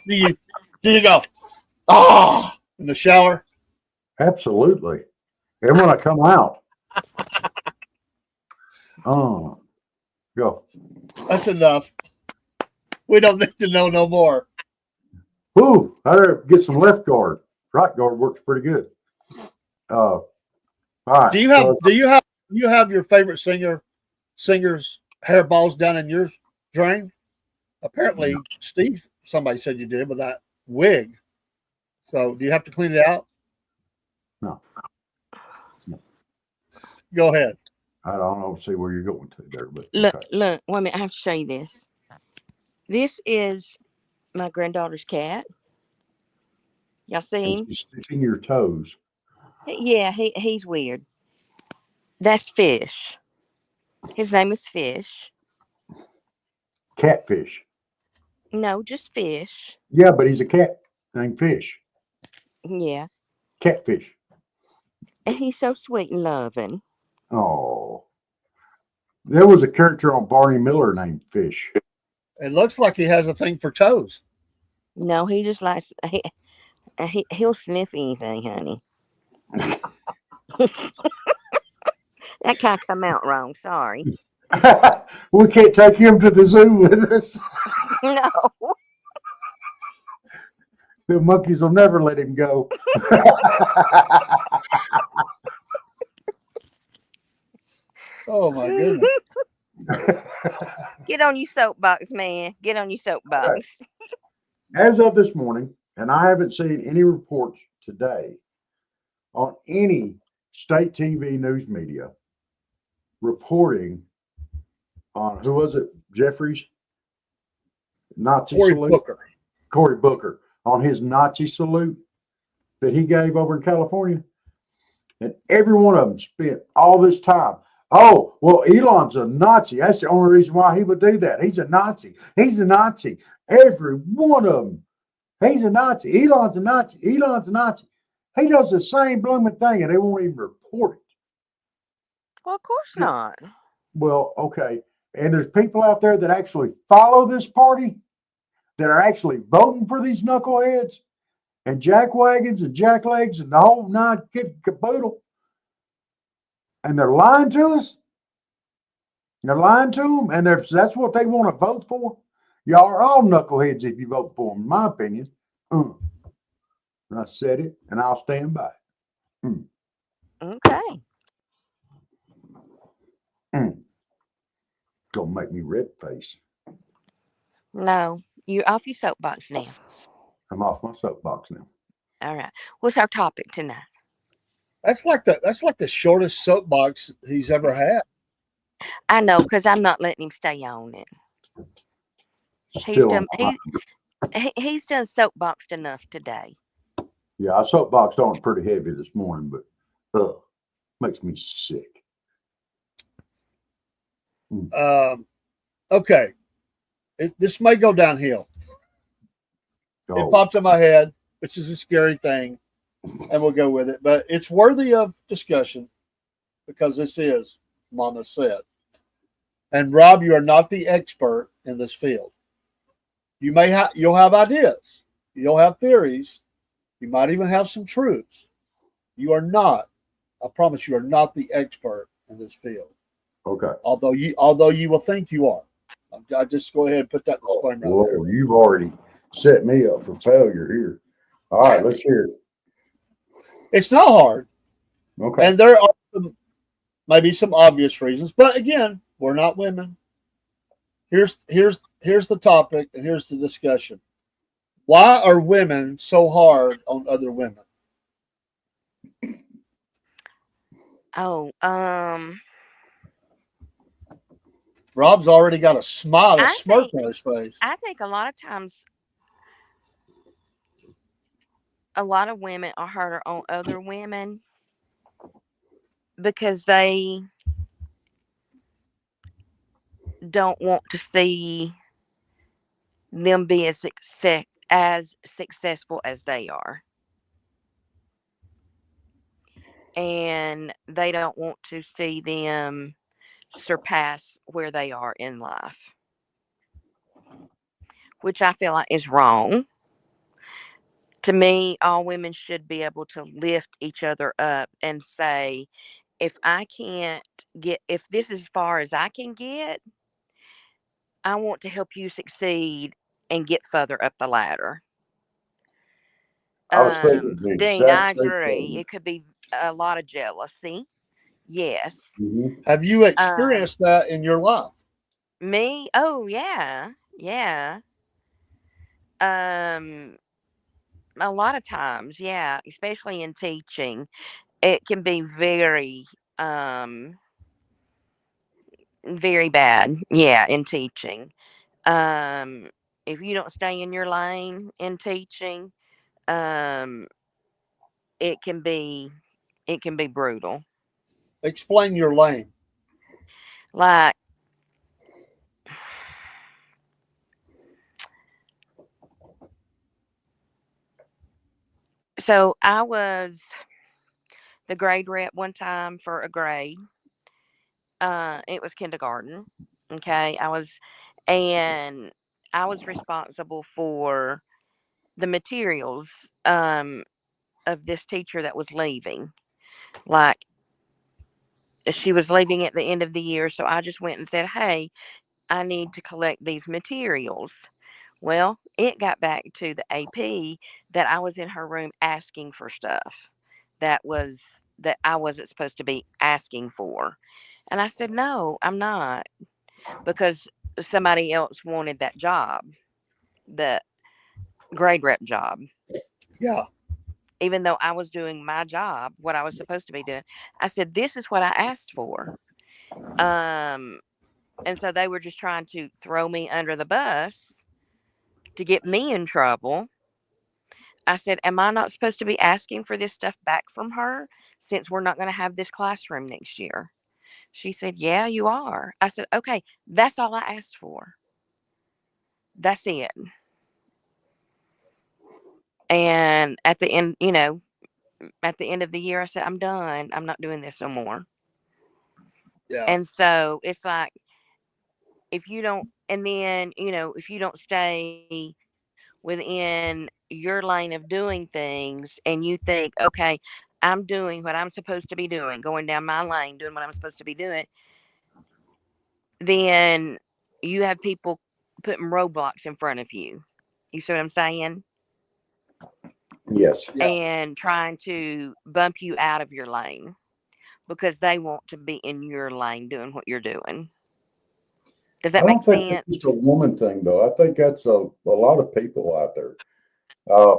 Do you go, in the shower? Absolutely. And when I come out, go. That's enough. We don't need to know no more. Woo! I better get some left guard. Right guard works pretty good. All right. Do you have your favorite singer's hairballs down in your drain? Apparently, Steve, somebody said you did with that wig. So do you have to clean it out? No. Go ahead. I don't know. See where you're going to there, but Look, okay. look. Wait a minute. I have to show you this. This is my granddaughter's cat. Y'all see And him? she's sticking your toes. Yeah, he's weird. That's Fish. His name is Fish. Catfish. No, just Fish. Yeah, but he's a cat named Fish. Yeah, Catfish. and he's so sweet and loving. Oh. There was a character on Barney Miller named Fish. It looks like he has a thing for toes. No, he just likes he'll sniff anything, honey. That kind of come out wrong. Sorry. We can't take him to the zoo with us. No. The monkeys will never let him go. Oh my goodness. Get on your soapbox, man. Get on your soapbox. As of this morning, and I haven't seen any reports today on any state TV news media reporting on who was it? Jeffries? Nazi Cory salute? Booker. Cory Booker on his Nazi salute that he gave over in California. And every one of them spent all this time. Oh, well, Elon's a Nazi. That's the only reason why he would do that. He's a Nazi. He's a Nazi. Every one of them. He's a Nazi. Elon's a Nazi. Elon's a Nazi. He does the same blooming thing and they won't even report it. Well, of course not. Well, okay. And there's people out there that actually follow this party, that are actually voting for these knuckleheads and jackwagons and jacklegs and the whole nine kid caboodle. And they're lying to us. They're lying to them, and that's what they want to vote for. Y'all are all knuckleheads if you vote for them, in my opinion. And I said it, and I'll stand by it. Okay. Gonna make me red face. No, you're off your soapbox now. I'm off my soapbox now. All right. What's our topic tonight? That's like the shortest soapbox he's ever had. I know, because I'm not letting him stay on it. Still on He's done soapboxed enough today. Yeah, I soapboxed on it pretty heavy this morning, but makes me sick. Okay. This may go downhill. Oh. It popped in my head, which is a scary thing, and we'll go with it. But it's worthy of discussion because this is Mama Said. And Rob, you are not the expert in this field. You'll have ideas, you'll have theories, you might even have some truths. You are not. I promise you are not the expert in this field. Okay. Although you will think you are. I just go ahead and put that disclaimer out there. Well, you've already set me up for failure here. All right, let's hear it. It's not hard. Okay. And there are maybe some obvious reasons, but again, we're not women. Here's the topic and here's the discussion. Why are women so hard on other women? Oh, Rob's already got a smile, a I smirk think- on his face. I think a lot of times a lot of women are harder on other women because they don't want to see them be as successful as they are. And they don't want to see them surpass where they are in life, which I feel like is wrong. To me, all women should be able to lift each other up and say, if this is as far as I can get, I want to help you succeed and get further up the ladder. I was thinking the Dean, exact I same agree. thing. It could be a lot of jealousy. Yes. Mhm. Have you experienced that in your life? Me? Oh, yeah. Yeah. Um, a lot of times, yeah, especially in teaching, it can be um, very bad. Yeah, in teaching. Um, if you don't stay in your lane in teaching, um, it can be it can be brutal. Explain your lane. Like, so I was the grade rep one time for a grade. It was kindergarten. Okay, and I was responsible for the materials of this teacher that was leaving. Like, she was leaving at the end of the year, so I just went and said, "Hey, I need to collect these materials." Well, it got back to the AP that I was in her room asking for stuff that was that I wasn't supposed to be asking for. And I said, "No, I'm not," because somebody else wanted that job, the grade rep job. Yeah. Even though I was doing my job, what I was supposed to be doing. I said, "This is what I asked for." Um, and so they were just trying to throw me under the bus to get me in trouble. I said, "Am I not supposed to be asking for this stuff back from her since we're not going to have this classroom next year?" She said, "Yeah, you are." I said, "Okay, that's all I asked for. That's it." And at the end, at the end of the year, I said, "I'm done. I'm not doing this no more." Yeah. And so it's like, if you don't, and then, if you don't stay within your lane of doing things and you think, okay, I'm doing what I'm supposed to be doing, going down my lane, doing what I'm supposed to be doing, then you have people putting roadblocks in front of you. You see what I'm saying? Yes. Yeah. And trying to bump you out of your lane because they want to be in your lane doing what you're doing. Does I that make don't think that's just a sense? woman thing, though. I think that's a lot of people out there. Uh,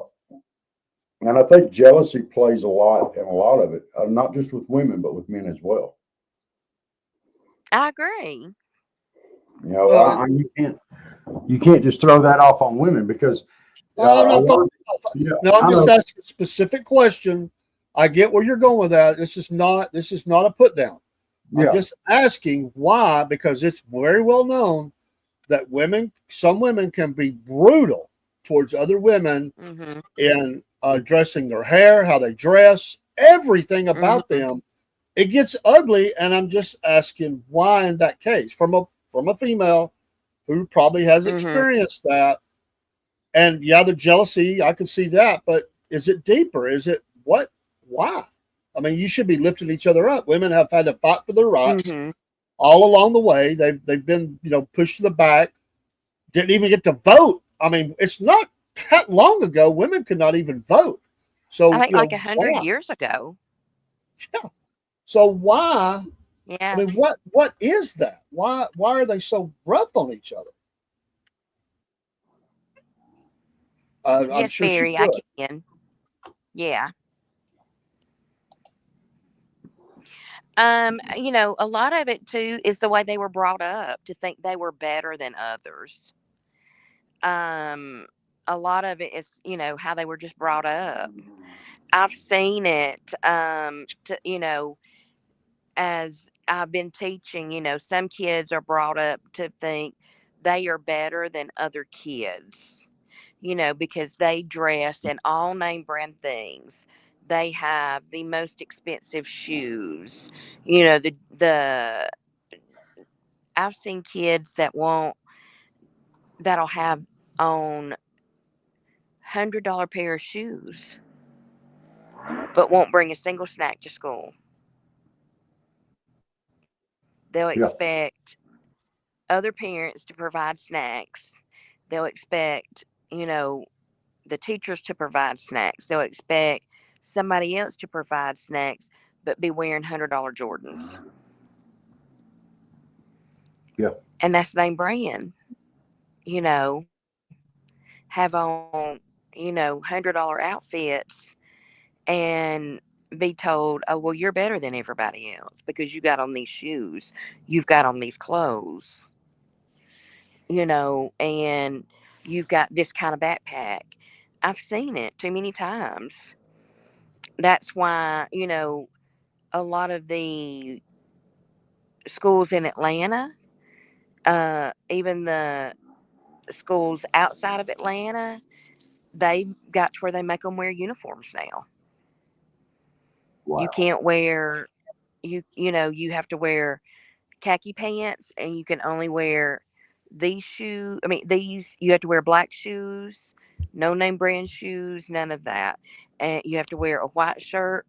and I think jealousy plays a lot in a lot of it, not just with women, but with men as well. I agree. Well, and You can't just throw that off on women because I'm a not lot throwing of, it off. yeah, No, I'm I just know. asking a specific question. I get where you're going with that. This is not a put down. I'm Yeah. just asking why, because it's very well known that some women can be brutal towards other women Mhm. in dressing their hair, how they dress, everything about Mhm. them. It gets ugly, and I'm just asking why in that case from a female who probably has Mhm. experienced that. And yeah, the jealousy, I can see that, but is it deeper? Is it what? Why? I mean, you should be lifting each other up. Women have had to fight for their rights Mhm. all along the way. They've been pushed to the back. Didn't even get to vote. I mean, it's not that long ago. Women could not even vote. I So think like 100 why? years ago. Yeah. So why? I Yeah. mean, what is that? Why are they so rough on each other? I'm Yes, sure she very. I could. can. Yeah. A lot of it too is the way they were brought up to think they were better than others. Um, a lot of it is, how they were just brought up. I've seen it, as I've been teaching, some kids are brought up to think they are better than other kids, because they dress in all name brand things. They have the most expensive shoes. The I've seen kids that'll have on $100 pair of shoes, but won't bring a single snack to school. They'll Yeah. expect other parents to provide snacks. They'll expect, the teachers to provide snacks. They'll expect somebody else to provide snacks, but be wearing $100 Jordans. Yeah. And that's name brand. you know, have on, $100 outfits and be told, oh, well, you're better than everybody else because you got on these shoes, you've got on these clothes, and you've got this kind of backpack. I've seen it too many times. That's why, a lot of the schools in Atlanta, even the schools outside of Atlanta, they got to where they make them wear uniforms now. You Wow. can't wear you have to wear khaki pants, and you can only wear these shoes. I mean, these you have to wear black shoes, no name brand shoes, none of that, and you have to wear a white shirt,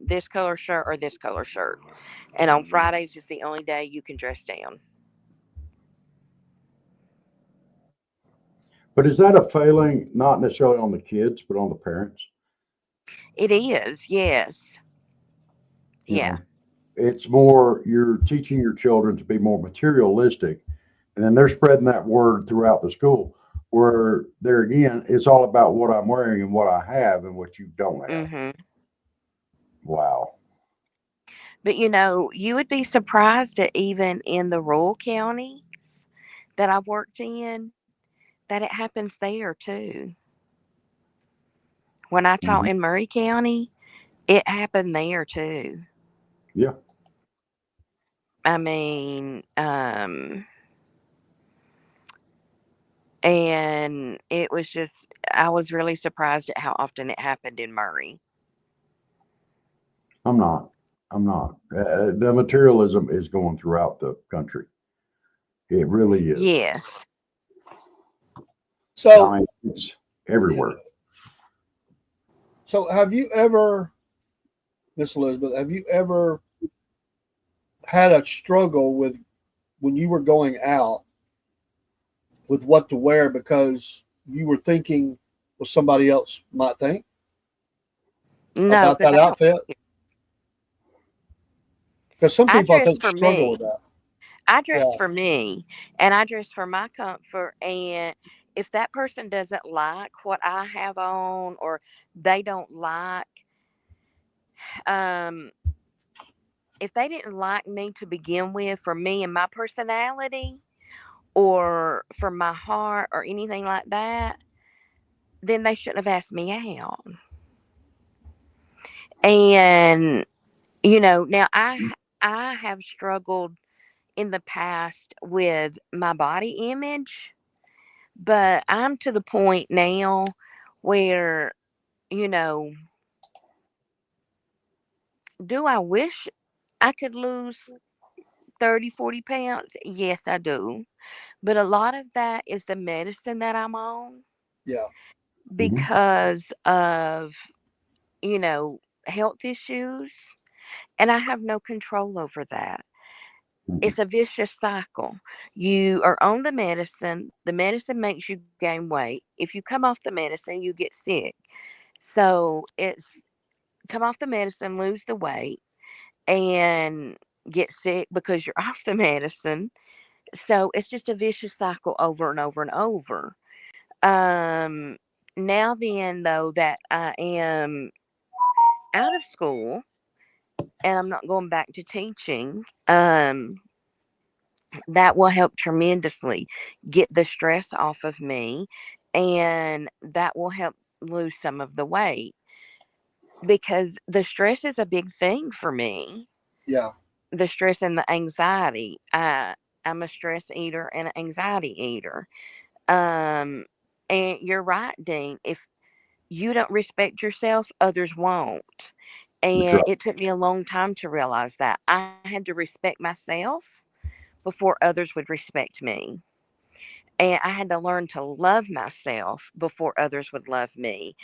this color shirt or this color shirt. And on Fridays is the only day you can dress down. But is that a failing, not necessarily on the kids, but on the parents? It is, yes, You yeah. know, it's more you're teaching your children to be more materialistic, and then they're spreading that word throughout the school. Where there again, it's all about what I'm wearing and what I have and what you don't have. Mhm. Wow. But you would be surprised that even in the rural counties that I've worked in, that it happens there too. When I taught Mhm. in Murray County, it happened there too. Yeah. I mean, and it was just, I was really surprised at how often it happened in Murray. I'm not. I'm not. The materialism is going throughout the country. It really is. Yes. So, I mean, it's everywhere. so have you ever, Miss Elizabeth, have you ever had a struggle with when you were going out with what to wear because you were thinking what somebody else might think No, about because that I don't. outfit? Because some I people I dress think for struggle with me. that. I dress Yeah, for me, and I dress for my comfort. And if that person doesn't like what I have on, or they don't like, um, if they didn't like me to begin with for me and my personality, or for my heart, or anything like that, then they shouldn't have asked me out. And now I have struggled in the past with my body image, but I'm to the point now where, you know, do I wish I could lose 30, 40 pounds? Yes, I do. But a lot of that is the medicine that I'm on yeah, Hmm. because of, you know, health issues, and I have no control over that. Hmm. It's a vicious cycle. You are on the medicine makes you gain weight. If you come off the medicine, you get sick. So it's come off the medicine, lose the weight, and get sick because you're off the medicine. So it's just a vicious cycle over and over and over. Um, Now then, though, that I am out of school and I'm not going back to teaching, that will help tremendously get the stress off of me, and that will help lose some of the weight because the stress is a big thing for me. yeah, The stress and the anxiety. I'm a stress eater and an anxiety eater. Um, and you're right, Dean. If you don't respect yourself, others won't. That's And right. it took me a long time to realize that. I had to respect myself before others would respect me. And I had to learn to love myself before others would love me.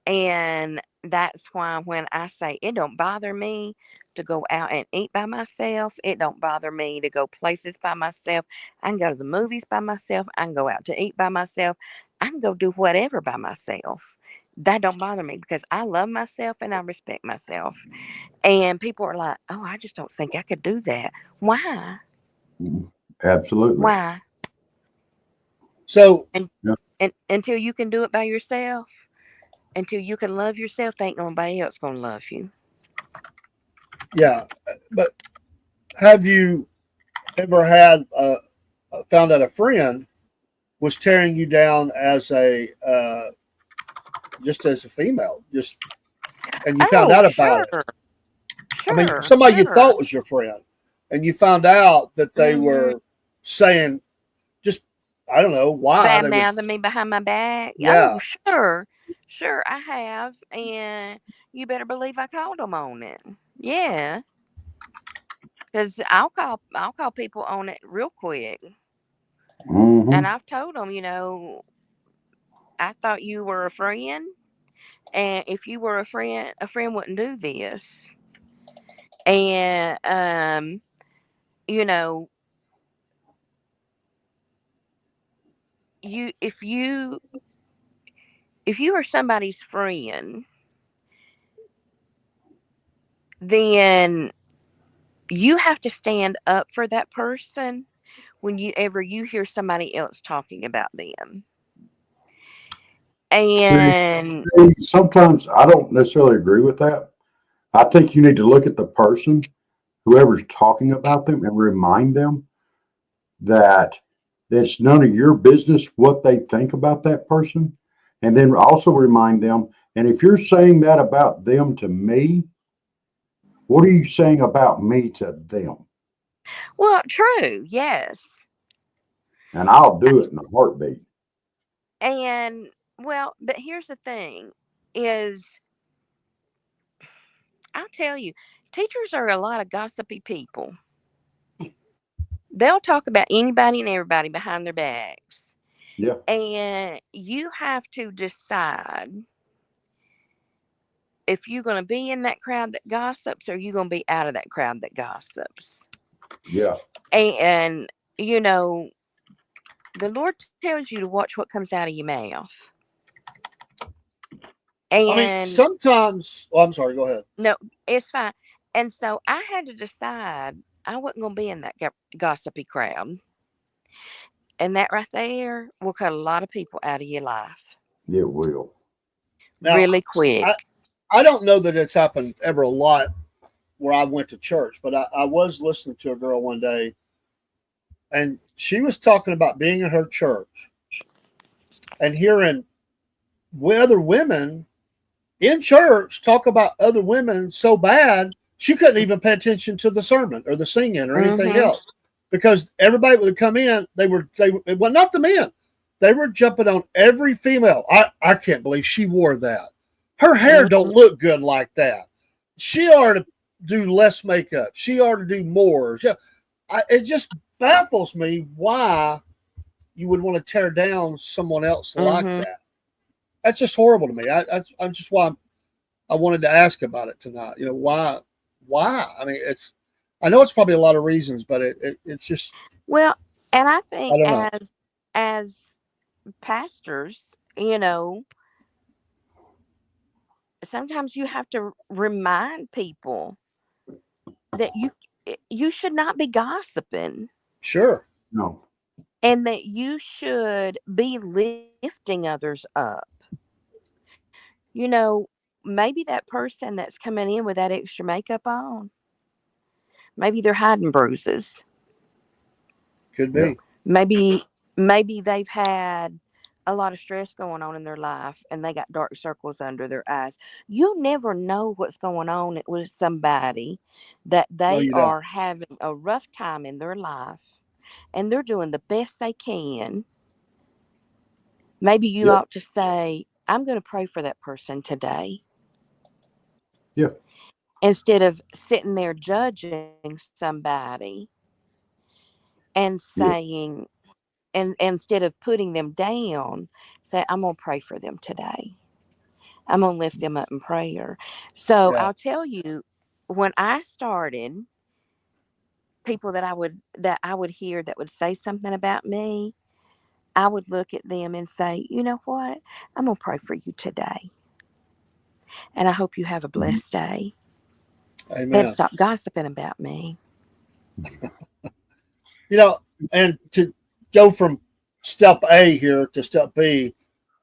And that's why when I say it don't bother me to go out and eat by myself, it don't bother me to go places by myself. I can go to the movies by myself. I can go out to eat by myself. I can go do whatever by myself. That don't bother me because I love myself and I respect myself. And people are like, "Oh, I just don't think I could do that." Why? Mhm. Absolutely. Why? So And Yeah. and until you can do it by yourself, until you can love yourself, ain't nobody else gonna love you. yeah, but have you ever had found out a friend was tearing you down as a just as a female, just and you found Oh, out about it? sure, I mean, sure, somebody you sure. thought was your friend, and you found out that they Hmm. were saying just I don't know why Bad they would. mouthing me behind my back. Oh, Yeah, sure, sure, I have, and you better believe I called them on it. Yeah, because I'll call people on it real quick, and Hmm. I've told them, I thought you were a friend, and if you were a friend wouldn't do this. And you know, you if you are somebody's friend, then you have to stand up for that person when you hear somebody else talking about them. See, And sometimes I don't necessarily agree with that. I think you need to look at the person, whoever's talking about them, and remind them that it's none of your business what they think about that person. And then also remind them, and if you're saying that about them to me, what are you saying about me to them? well, true, yes. And I'll do it in a heartbeat. And well, but here's the thing is I'll tell you, teachers are a lot of gossipy people. They'll talk about anybody and everybody behind their backs. Yeah. And you have to decide if you're going to be in that crowd that gossips or you're going to be out of that crowd that gossips. Yeah. And, you know, the Lord tells you to watch what comes out of your mouth. I mean And sometimes. Oh, I'm sorry. Go ahead. no, it's fine. And so I had to decide I wasn't going to be in that gossipy crowd. And that right there will cut a lot of people out of your life It will. Now, really quick. I I don't know that it's happened ever a lot where I went to church, but I was listening to a girl one day, and she was talking about being in her church and hearing other women in church talk about other women so bad she couldn't even pay attention to the sermon or the singing or anything Hmm. else because everybody would come in. They well, not the men. They were jumping on every female. I can't believe she wore that. Her hair Hmm. don't look good like that. She ought to do less makeup. She ought to do more. Yeah, it just baffles me why you would want to tear down someone else like Hmm. that. That's just horrible to me. I'm just why I wanted to ask about it tonight. You know why? Why? I mean, it's. I know it's probably a lot of reasons, but it's just Well, and I I think don't know. as pastors, sometimes you have to remind people that you should not be gossiping Sure. No. and that you should be lifting others up. Maybe that person that's coming in with that extra makeup on, maybe they're hiding bruises. Could Yeah. be. Maybe they've had a lot of stress going on in their life and they got dark circles under their eyes. You never know what's going on with somebody that No, they you don't. are having a rough time in their life and they're doing the best they can. Maybe you Yeah. ought to say, I'm going to pray for that person today Yeah. instead of sitting there judging somebody and Yeah. saying, and instead of putting them down, say, I'm going to pray for them today. I'm going to lift them up in prayer. So Yeah. I'll tell you, when I started, people that I would hear that would say something about me, I would look at them and say, you know what? I'm going to pray for you today. And I hope you have a Mhm. blessed day. Then Amen. stop gossiping about me. You know, and to go from step A here to step B,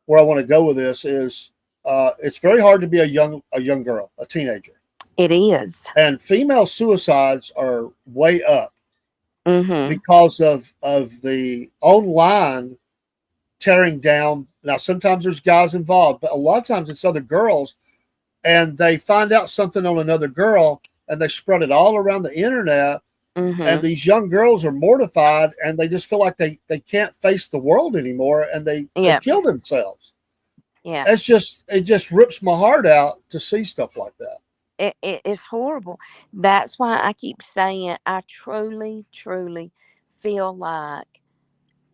where I want to go with this is it's very hard to be a young girl, a teenager, It is. and female suicides are way up Mm-hmm. because of the online tearing down. Now, sometimes there's guys involved, but a lot of times it's other girls, and they find out something on another girl, and they spread it all around the internet. And Mm-hmm. these young girls are mortified, and they just feel like they can't face the world anymore, and they Yep. kill themselves. Yeah. It just rips my heart out to see stuff like that. It's horrible. That's why I keep saying I truly, truly feel like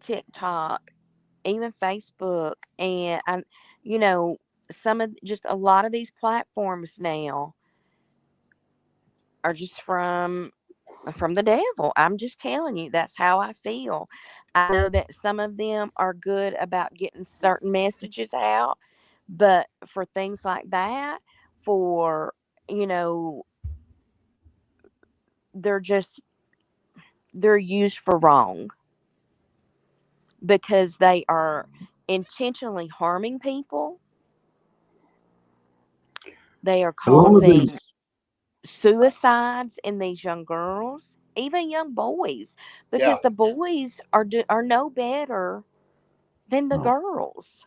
TikTok, even Facebook, and you know, some of just a lot of these platforms now are just from the devil. I'm just telling you, that's how I feel. I know that some of them are good about getting certain messages out, but for things like that, for you know, they're just they're used for wrong because they are intentionally harming people. They are A lot of these, causing suicides in these young girls, even young boys, Yeah. because the boys are no better than the no. girls.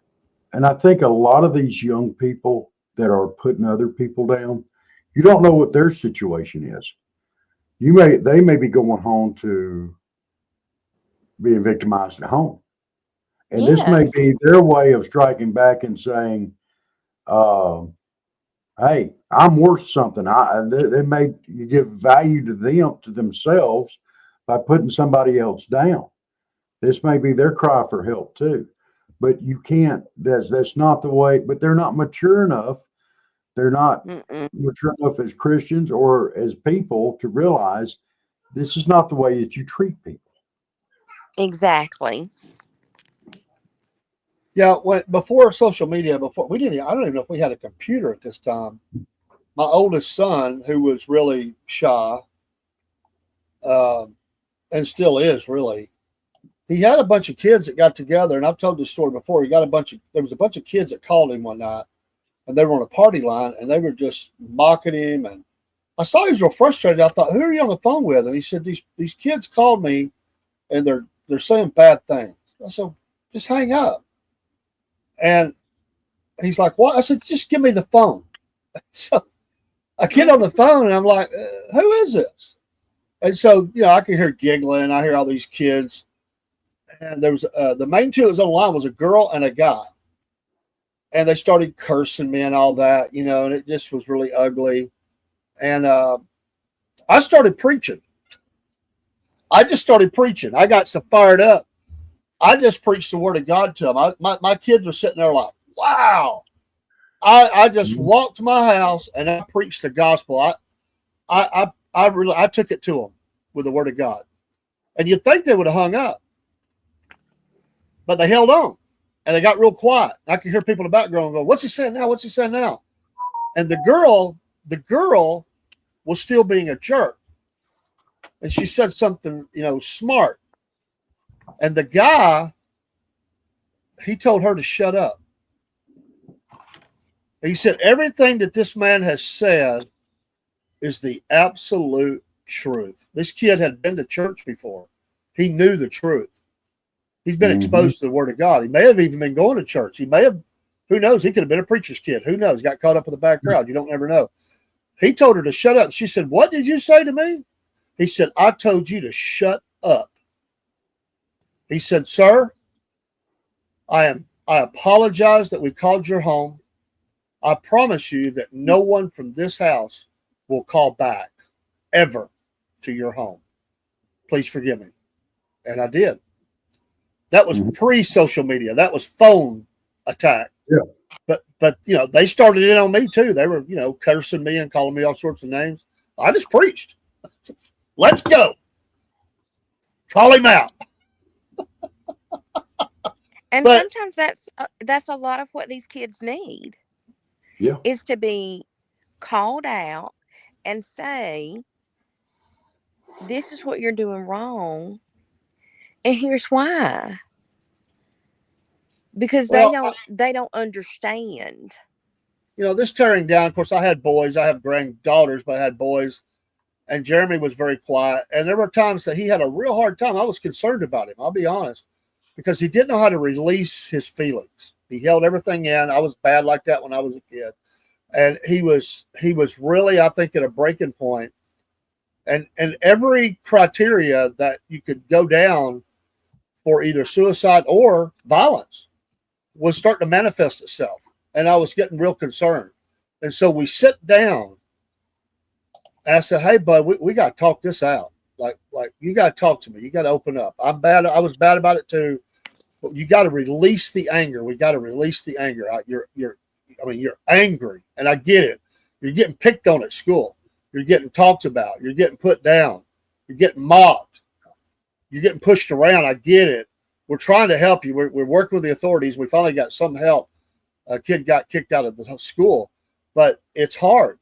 And I think a lot of these young people that are putting other people down, you don't know what their situation is. They may be going home to being victimized at home. And this may Yes. be their way of striking back and saying, uh, "Hey, I'm worth something." They may give value to themselves by putting somebody else down. This may be their cry for help too, but you can't. That's not the way. But they're not mature enough. They're not Mm-mm. mature enough as Christians or as people to realize this is not the way that you treat people. Exactly. Yeah, when before social media, before we didn't, I don't even know if we had a computer at this time. My oldest son, who was really shy, um, and still is really, he had a bunch of kids that got together, and I've told this story before. There was a bunch of kids that called him one night, and they were on a party line, and they were just mocking him. And I saw he was real frustrated. I thought, who are you on the phone with? And he said, these kids called me, and they're saying bad things. I said, just hang up. And he's like, what? I said, just give me the phone. So I get on the phone, and I'm like, who is this? And so, I can hear giggling. I hear all these kids. And there was the main two that was on the line was a girl and a guy. And they started cursing me and all that, and it just was really ugly. And I started preaching. I just started preaching. I got so fired up. I just preached the word of God to them. My kids were sitting there like, wow. I just Mhm. walked to my house and I preached the gospel. I took it to them with the word of God. And you'd think they would have hung up, but they held on and they got real quiet. I could hear people in the background go, "What's he saying now? What's he saying now?" And the girl was still being a jerk, and she said something, smart. And the guy, he told her to shut up. He said everything that this man has said is the absolute truth. This kid had been to church before. He knew the truth. He's been Mhm. exposed to the word of God. He may have even been going to church. He may have, who knows? He could have been a preacher's kid. Who knows? Got caught up in the bad crowd. You don't ever know. He told her to shut up. She said, "What did you say to me?" He said, "I told you to shut up." He said, "Sir, I apologize that we called your home. I promise you that no one from this house will call back ever to your home. Please forgive me." And I did. That was Mhm. pre-social media. That was phone attack. Yeah. But they started in on me too. They were cursing me and calling me all sorts of names. I just preached. Let's go. Call him out. And But sometimes that's a lot of what these kids need Yeah. is to be called out and say, "This is what you're doing wrong, and here's why." because Well, they don't understand. this tearing down, of course, I had boys. I have granddaughters, but I had boys. And Jeremy was very quiet. And there were times that he had a real hard time. I was concerned about him, I'll be honest, because he didn't know how to release his feelings. He held everything in. I was bad like that when I was a kid. And he was really, I think, at a breaking point. And every criteria that you could go down for either suicide or violence was starting to manifest itself. And I was getting real concerned. And so we sit down and I said, hey, bud, we got to talk this out. Like you got to talk to me. You got to open up. I'm bad. I was bad about it too. But you got to release the anger. We got to release the anger. You're angry. And I get it. You're getting picked on at school. You're getting talked about. You're getting put down. You're getting mocked. You're getting pushed around. I get it. We're trying to help you. We're working with the authorities. We finally got some help. A kid got kicked out of the school, but it's hard.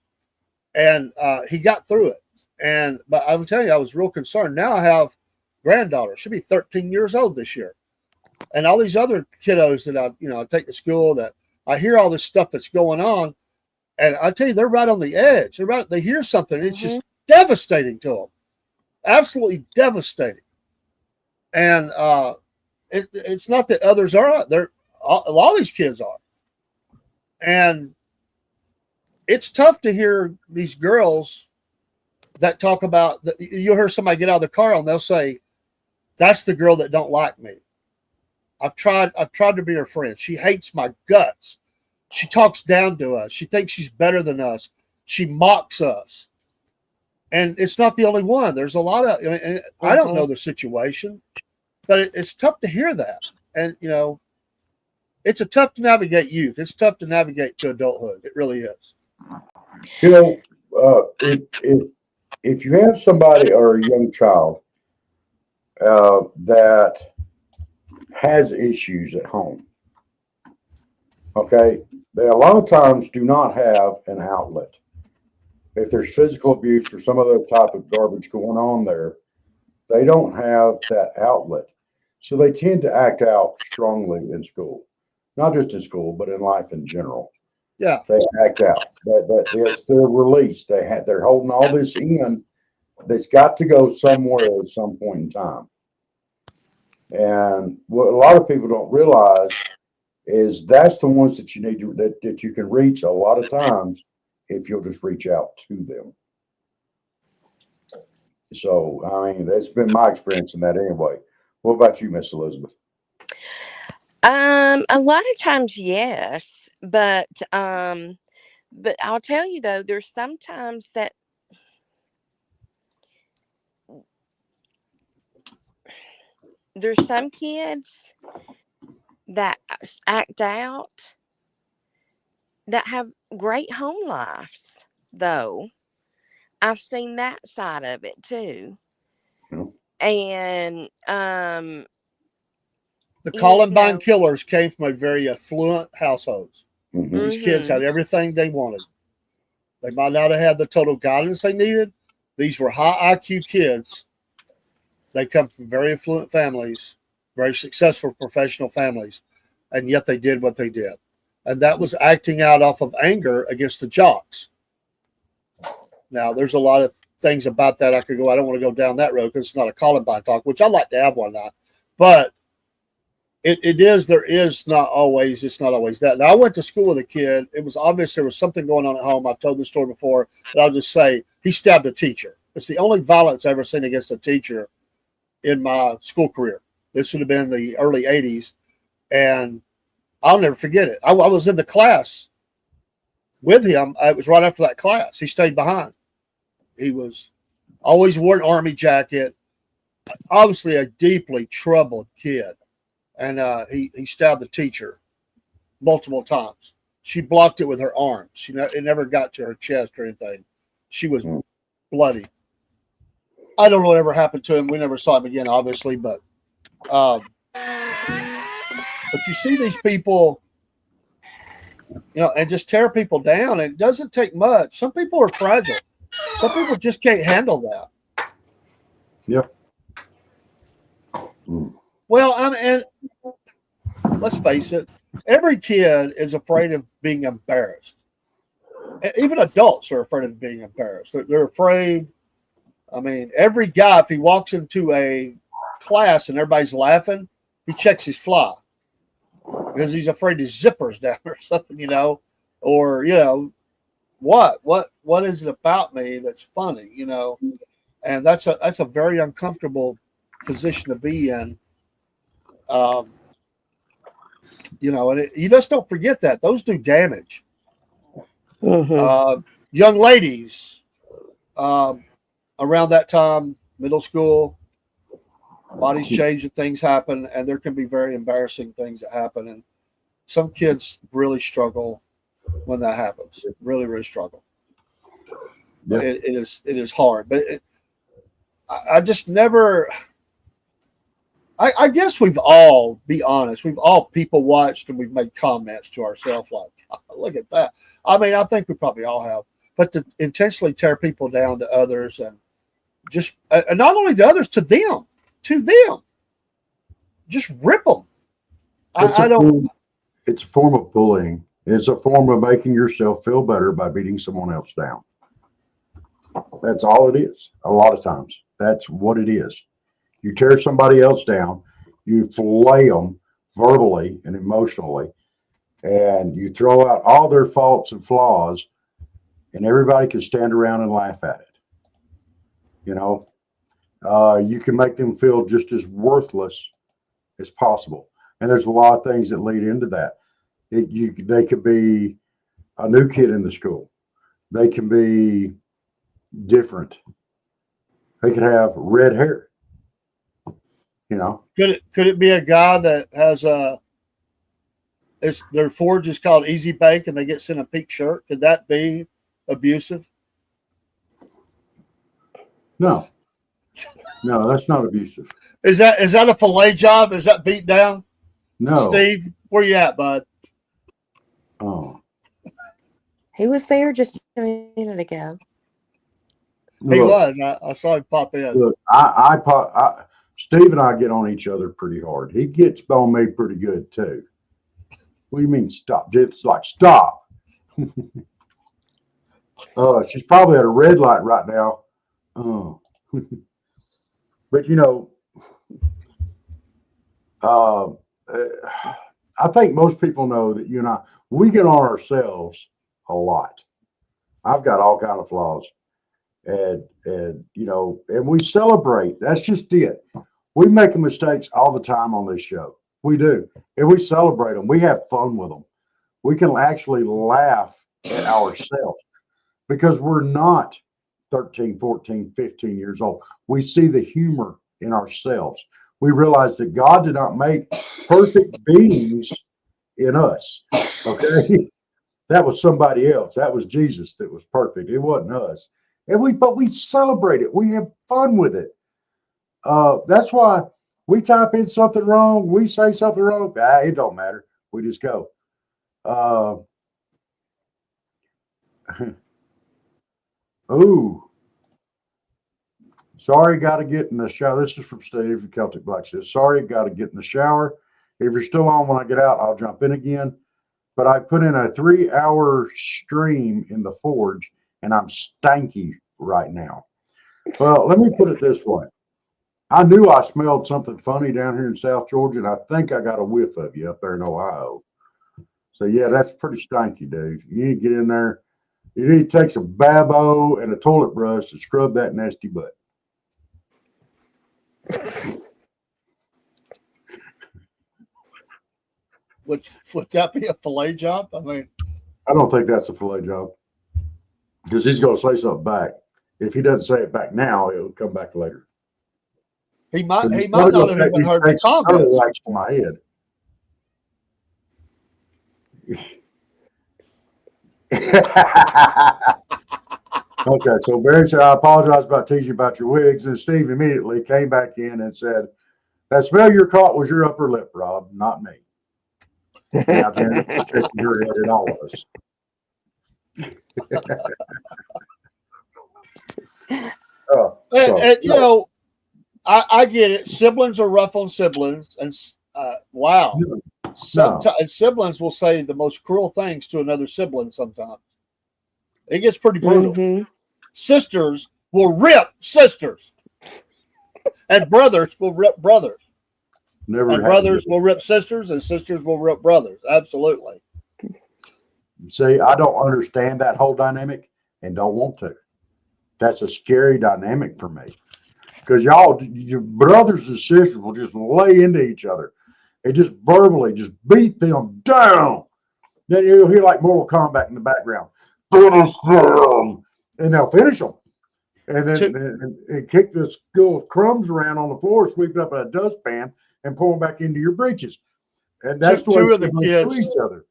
And he got through it. But I will tell you, I was real concerned. Now I have granddaughter. She'll be 13 years old this year. And all these other kiddos that I take to school, that I hear all this stuff that's going on. And I tell you, they're right on the edge. They hear something. And it's just devastating to them. Absolutely devastating. And it's not that others aren't. A lot of these kids are. And it's tough to hear these girls that talk about that. You'll hear somebody get out of the car and they'll say, that's the girl that don't like me. I've tried to be her friend. She hates my guts. She talks down to us. She thinks she's better than us. She mocks us. And it's not the only one. There's a lot of, I don't know the situation, but it's tough to hear that. And, it's a tough to navigate youth. It's tough to navigate to adulthood. It really is. If you have somebody or a young child that has issues at home, okay, they a lot of times do not have an outlet. If there's physical abuse or some other type of garbage going on there, they don't have that outlet. So they tend to act out strongly in school, not just in school, but in life in general. Yeah. They act out. It's their release. They're holding all this in that's got to go somewhere at some point in time. And what a lot of people don't realize is that's the ones that you need to that you can reach a lot of times if you'll just reach out to them. So that's been my experience in that anyway. What about you, Miss Elizabeth? A lot of times, yes, but I'll tell you though, there's sometimes that there's some kids that act out that have great home lives, though. I've seen that side of it too. Yeah. And the Columbine killers came from a very affluent households. Mm-hmm. These kids had everything they wanted. They might not have had the total guidance they needed. These were high IQ kids. They come from very affluent families, very successful professional families, and yet they did what they did. And that was acting out off of anger against the jocks. Now, there's a lot of things about that I could go. I don't want to go down that road because it's not a Columbine talk, which I'd like to have one now. But it's not always that. Now, I went to school with a kid. It was obvious there was something going on at home. I've told this story before, but I'll just say he stabbed a teacher. It's the only violence I've ever seen against a teacher in my school career. This would have been in the early 80s. And I'll never forget it. I was in the class with him. It was right after that class. He stayed behind. He was always wore an army jacket. Obviously a deeply troubled kid. And he stabbed the teacher multiple times. She blocked it with her arm. It never got to her chest or anything. She was bloody. I don't know what ever happened to him. We never saw him again, obviously. But you see these people, and just tear people down. And it doesn't take much. Some people are fragile. Some people just can't handle that. Yeah. Well, and let's face it, every kid is afraid of being embarrassed. Even adults are afraid of being embarrassed. They're afraid. I mean, every guy, if he walks into a class and everybody's laughing, he checks his fly because he's afraid his zipper's down or something, or, what is it about me that's funny, and that's a very uncomfortable position to be in. And you just don't forget that those do damage. Mm-hmm. Young ladies, around that time, middle school, bodies change and things happen, and there can be very embarrassing things that happen. And some kids really struggle when that happens. Really, really struggle. Yeah. It is hard, but I just never. I guess we've all, be honest, we've all people watched and we've made comments to ourselves like, oh, look at that. I mean, I think we probably all have, but to intentionally tear people down to others and just, and not only to others, to them, just rip them. I don't. It's a form of bullying. It's a form of making yourself feel better by beating someone else down. That's all it is. A lot of times, that's what it is. You tear somebody else down, you fillet them verbally and emotionally, and you throw out all their faults and flaws, and everybody can stand around and laugh at it. You can make them feel just as worthless as possible. And there's a lot of things that lead into that. They could be a new kid in the school. They can be different. They could have red hair. Could it be a guy that has their forge is called Easy Bake and they get sent a pink shirt? Could that be abusive? No, that's not abusive. Is that a fillet job? Is that beat down? No, Steve, where you at, bud? Oh, He was there just a minute ago. He look, was. I saw him pop in. Look, Steve and I get on each other pretty hard. He gets on me pretty good too. What do you mean stop? It's like stop. She's probably at a red light right now. Oh, but I think most people know that you and I, we get on ourselves a lot. I've got all kind of flaws, and we celebrate. That's just it. We make mistakes all the time on this show. We do, and we celebrate them. We have fun with them. We can actually laugh at ourselves because we're not 13, 14, 15 years old. We see the humor in ourselves. We realize that God did not make perfect beings in us. Okay. That was somebody else. That was Jesus that was perfect. It wasn't us. But we celebrate it. We have fun with it. That's why we type in something wrong. We say something wrong. It don't matter. We just go. Ooh. Sorry, got to get in the shower. This is from Steve, the Celtic Black says, sorry, got to get in the shower. If you're still on when I get out, I'll jump in again. But I put in a 3-hour stream in the forge, and I'm stanky right now. Well, let me put it this way. I knew I smelled something funny down here in South Georgia, and I think I got a whiff of you up there in Ohio. So, yeah, that's pretty stanky, dude. You need to get in there. You need to take some Babo and a toilet brush to scrub that nasty butt. Would that be a fillet job? I mean, I don't think that's a fillet job because he's going to say something back. If he doesn't say it back now, it will come back later. He might not have even heard the comments. Right to my head. Okay, so Barry said, I apologize about teasing about your wigs. And Steve immediately came back in and said, that smell you caught was your upper lip, Rob, not me. Now, Janet, shaking your head at all of us. I get it. Siblings are rough on siblings. And wow. Sometimes siblings will say the most cruel things to another sibling sometimes. It gets pretty brutal. Mm-hmm. Sisters will rip sisters. And brothers will rip brothers. Never And happened brothers to will rip sisters, and sisters will rip brothers. Absolutely. me. See, I don't understand that whole dynamic and don't want to. That's a scary dynamic for me. Because y'all, your brothers and sisters will just lay into each other and just verbally just beat them down. Then you'll hear like Mortal Kombat in the background. Finish them. And they'll finish them. And then and kick the little crumbs around on the floor, sweep it up in a dustpan, and pour them back into your breeches. And that's the way two of the siblings kids do each other.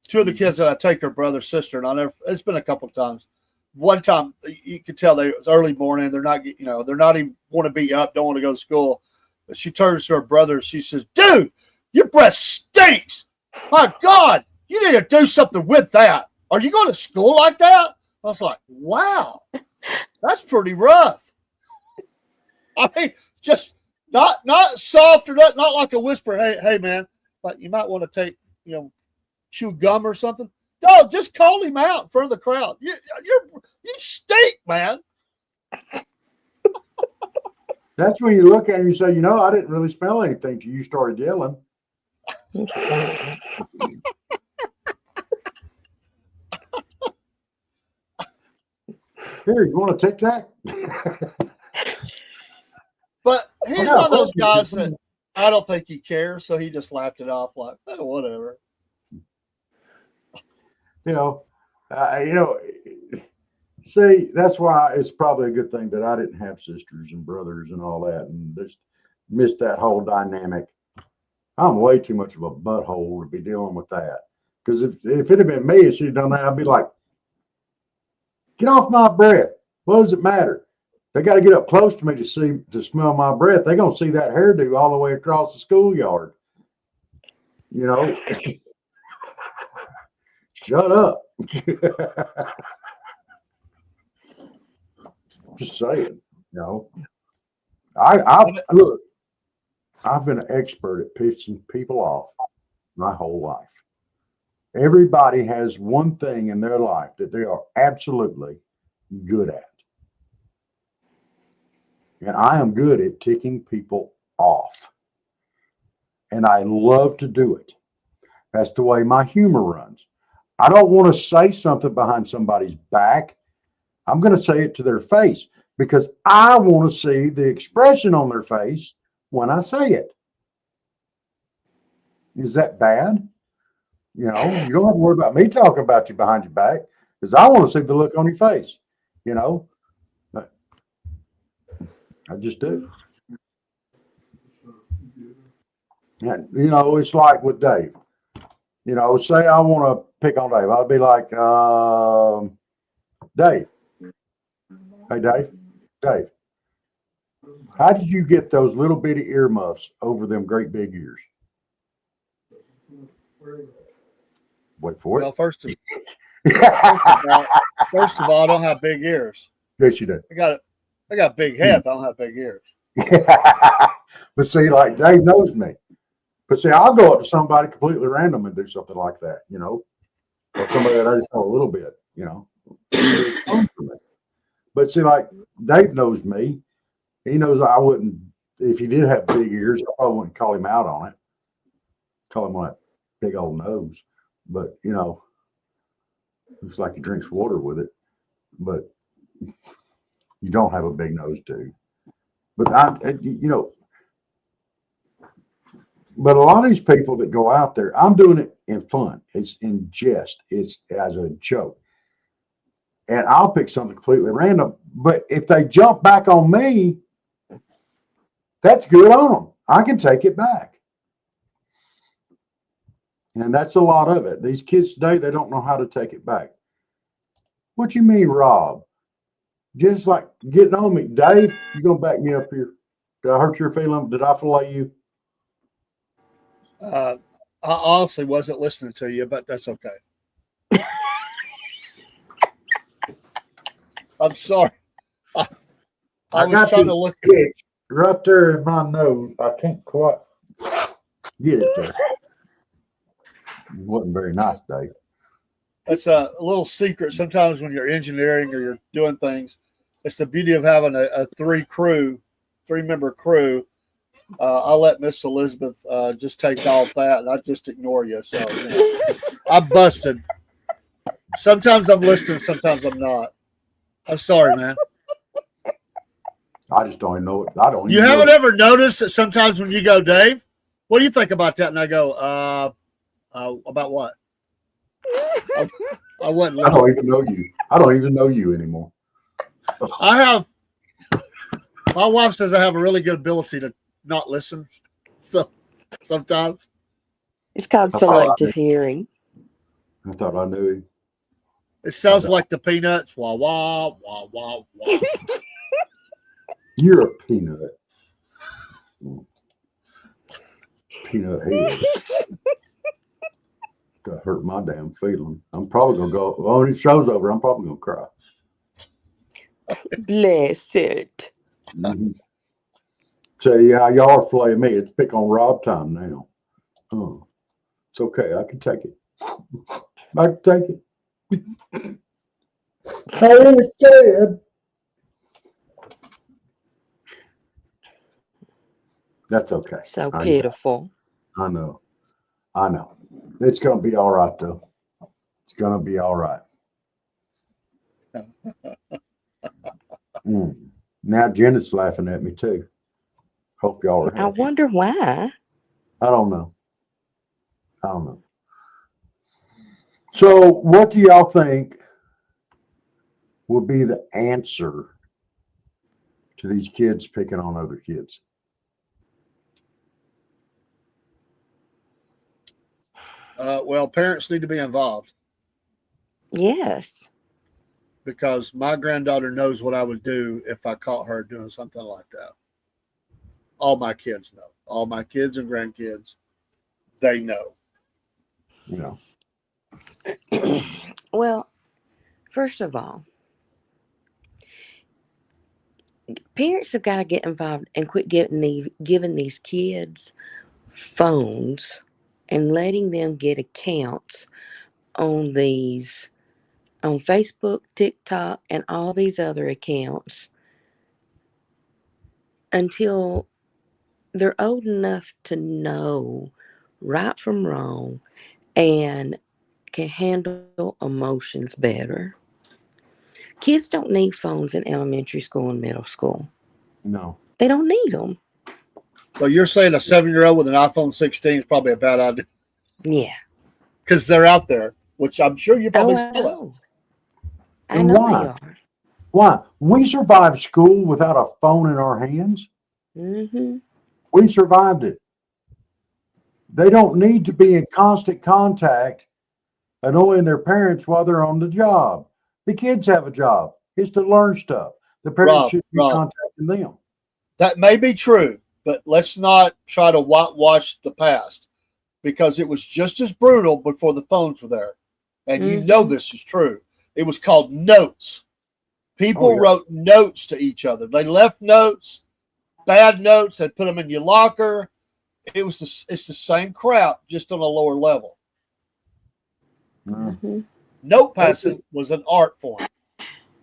Two of the kids that I take are brother, sister, and it's been a couple of times. One time you could tell it was early morning. They're not even want to be up, don't want to go to school. But she turns to her brother. She says, "Dude, your breath stinks. My God, you need to do something with that. Are you going to school like that?" I was like, "Wow, that's pretty rough." I mean, just not soft or not like a whisper. Hey, man, like you might want to take chew gum or something. No, just call him out in front of the crowd. You stink, man. That's when you look at him and you say, I didn't really smell anything till you started yelling. Here, you want a Tic Tac? But he's one of those guys that I don't think he cares, so he just laughed it off like, whatever. See, that's why it's probably a good thing that I didn't have sisters and brothers and all that, and just missed that whole dynamic. I'm way too much of a butthole to be dealing with that. Because if it had been me and she'd done that, I'd be like, get off my breath. What does it matter? They got to get up close to me to smell my breath. They're going to see that hairdo all the way across the schoolyard. Shut up. Just saying, I look, I've been an expert at pissing people off my whole life. Everybody has one thing in their life that they are absolutely good at. And I am good at ticking people off. And I love to do it. That's the way my humor runs. I don't want to say something behind somebody's back. I'm going to say it to their face because I want to see the expression on their face when I say it. Is that bad? You don't have to worry about me talking about you behind your back because I want to see the look on your face. I just do. And, it's like with Dave. Say I want to pick on Dave. I'll be like, Dave. Hey, Dave. How did you get those little bitty earmuffs over them great big ears? Wait for it. Well, first of all, I don't have big ears. Yes, you do. I got a big head, but I don't have big ears. But see, like Dave knows me. But see, I'll go up to somebody completely random and do something like that, or somebody that I just know a little bit, It's fun for me. But see, like Dave knows me. He knows I wouldn't, if he did have big ears, I probably wouldn't call him out on it. Call him on that big old nose. But, looks like he drinks water with it. But you don't have a big nose, dude. But but a lot of these people that go out there, I'm doing it in fun. It's in jest. It's as a joke. And I'll pick something completely random. But if they jump back on me, that's good on them. I can take it back. And that's a lot of it. These kids today, they don't know how to take it back. What you mean, Rob? Just like getting on me. Dave, you going to back me up here? Did I hurt your feeling? Did I fillet you? I honestly wasn't listening to you, but that's okay. I'm sorry. I was trying to look at it. Right there in my nose. I can't quite get it there. wasn't very nice, Dave. That's a little secret. Sometimes when you're engineering or you're doing things, it's the beauty of having a three-member crew. I'll let Miss Elizabeth just take all that, and I just ignore you. So I'm busted. Sometimes I'm listening, sometimes I'm not. I'm sorry, man. I just don't even know it. I don't You even haven't know. ever noticed that sometimes when you go, Dave, what do you think about that? And I go, about what? I wasn't I don't listening. even know you. I don't even know you anymore. My wife says I have a really good ability to not listen. So sometimes. It's called I thought I selective hearing. I thought I knew him. It sounds like the Peanuts. Wah, wah, wah, wah, wah. You're a peanut. Peanut head. That hurt my damn feeling. I'm probably gonna go. Well, when the show's over, I'm probably gonna cry. Bless it. Mm-hmm. So yeah, y'all are flaying me. It's pick on Rob time now. Oh, it's okay. I can take it. I can take it. I really can. That's okay. So I know. pitiful. I know. I know. It's gonna be all right though. It's gonna be all right. Mm. Now Janet's laughing at me too. Hope y'all are I happy. wonder why. I don't know. I don't know. So, what do y'all think will be the answer to these kids picking on other kids? Well, parents need to be involved Yes. because my granddaughter knows what I would do if I caught her doing something like that. All my kids know. All my kids and grandkids, they know. You know, Well, first of all, parents have got to get involved and quit giving these kids phones and letting them get accounts on these on Facebook, TikTok, and all these other accounts until they're old enough to know right from wrong and can handle emotions better. Kids don't need phones in elementary school and middle school. no. They don't need them. So you're saying a 7-year-old with an iPhone 16 is probably a bad idea Yeah. because they're out there, which I'm sure you Oh, probably I still have. know. I And know they why? are. Why? We survived school without a phone in our hands. Mm-hmm. We survived it. They don't need to be in constant contact annoying their parents while they're on the job. The kids have a job. It's to learn stuff. The parents Rob, should be Rob, contacting them. that may be true, but let's not try to whitewash the past because it was just as brutal before the phones were there. And you know Mm-hmm. this is true. It was called notes. Oh People yeah. wrote notes to each other. They left notes, bad notes. They put them in your locker. It's the same crap, just on a lower level. Mm. Mm-hmm. Note They did. passing was an art form.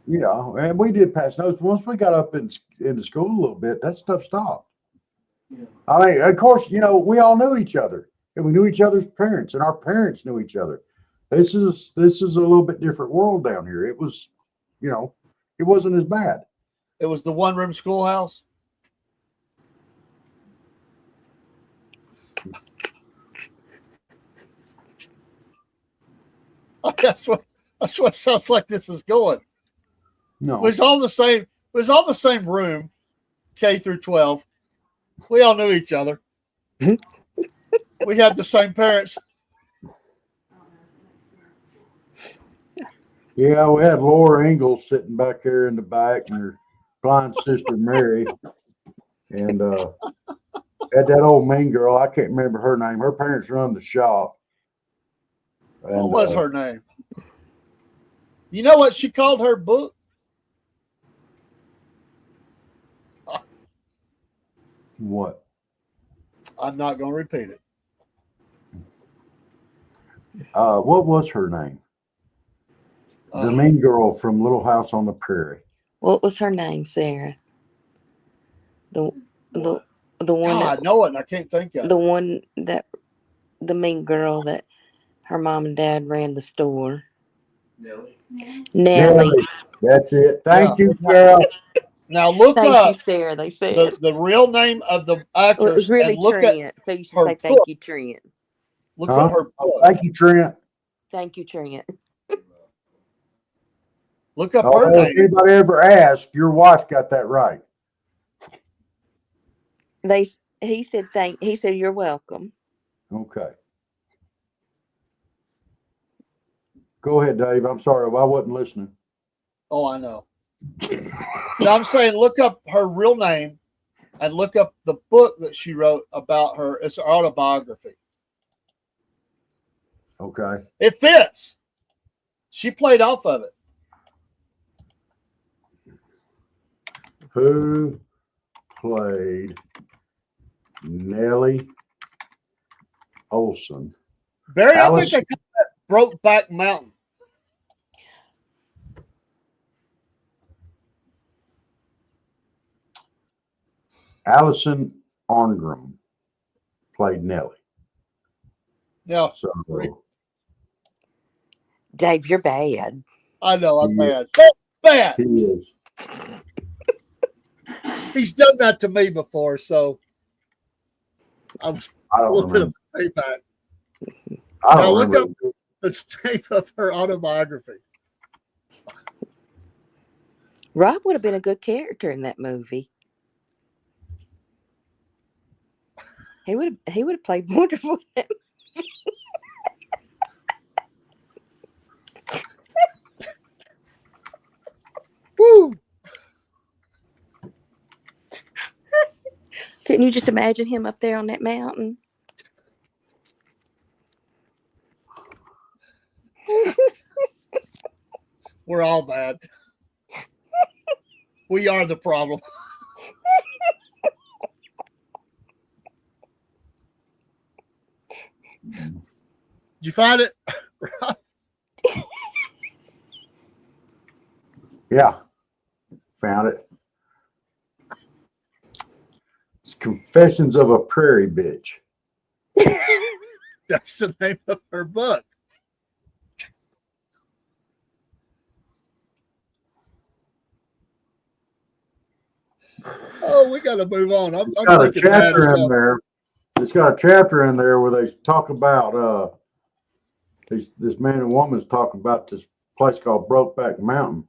Yeah, and we did pass notes. Once we got up into school a little bit, that stuff stopped. I mean, of course, we all knew each other, and we knew each other's parents, and our parents knew each other. This is a little bit different world down here. It was, you know, it wasn't as bad. It was the one room schoolhouse. That's what sounds like this is going. It No, was all the same. It was all the same room, K through 12. We all knew each other. We had the same parents. yeah, we had Laura Ingalls sitting back there in the back, and her blind sister Mary, and had that old mean girl. I can't remember her name. Her parents run the shop, What and was her name? You know what she called her book? what? I'm not going to repeat it. What was her name? The mean girl from Little House on the Prairie. What was her name, Sarah? The the the one God, that no one. I can't think of. the one that the mean girl that her mom and dad ran the store. Nellie. Nellie. That's it. Thank you, Sarah. Now look Thank you, up Sarah. They said. the real name of the Well, it was actress really and look at Trent, so you should her say book. thank you, Trent. Look at her Oh, book. thank you, Trent. Thank you, Trent. Look up her Oh, if name. anybody ever asked, your wife got that right. He said you're welcome. Okay. Go ahead, Dave. I'm sorry. I wasn't listening. Oh, I know. No, I'm saying look up her real name and look up the book that she wrote about her. It's her autobiography. Okay. It fits. She played off of it. Who played Nellie Olson? Barry, I Alice- think they call that Brokeback Mountain. Allison Arngrim played Nellie. Yeah, So Dave, you're bad. I know. I'm Yeah. bad. Bad. he is. He's done that to me before, so I was I a don't little bit remember. of payback. I Now don't look remember. up the name of her autobiography. Rob would have been a good character in that movie. He would have played wonderful. Woo! Couldn't you just imagine him up there on that mountain? We're all bad. We are the problem. Did you find it? Yeah. Found it. It's Confessions of a Prairie Bitch. That's the name of her book. Oh, we got to move on. I'm Got a thinking bad chapter in stuff. there. It's got a chapter in there where they talk about this man and woman's talking about this place called Brokeback Mountain.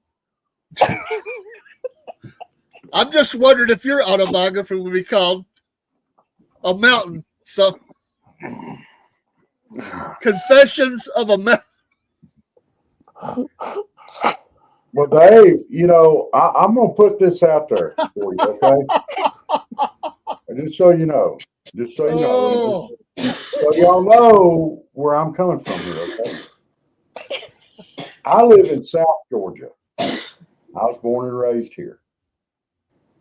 I'm just wondering if your autobiography would be called A Mountain. So, Confessions of a Mountain. Well, Dave, I'm going to put this out there for you, okay? Just so you know. Just so you know. Oh, So y'all know where I'm coming from here, okay? I live in South Georgia. I was born and raised here.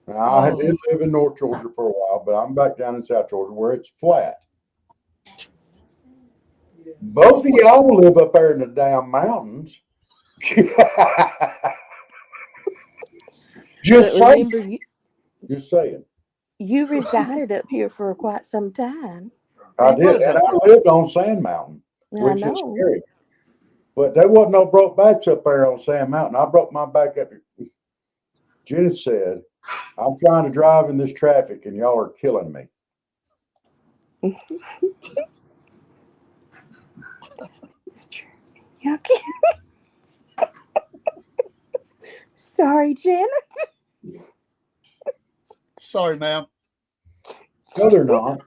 Now, I did live in North Georgia for a while, but I'm back down in South Georgia where it's flat. Both of y'all live up there in the damn mountains. Just But saying. remember, Just saying. you resided up here for quite some time. I He did, was and up I lived on Sand Mountain, I which is know. scary. But there wasn't no broke backs up there on Sand Mountain. I broke my back up. Jenny said, "I'm trying to drive in this traffic, and y'all are killing me." It's true. Y'all can't. Sorry, Janet. sorry, ma'am. No, they're not.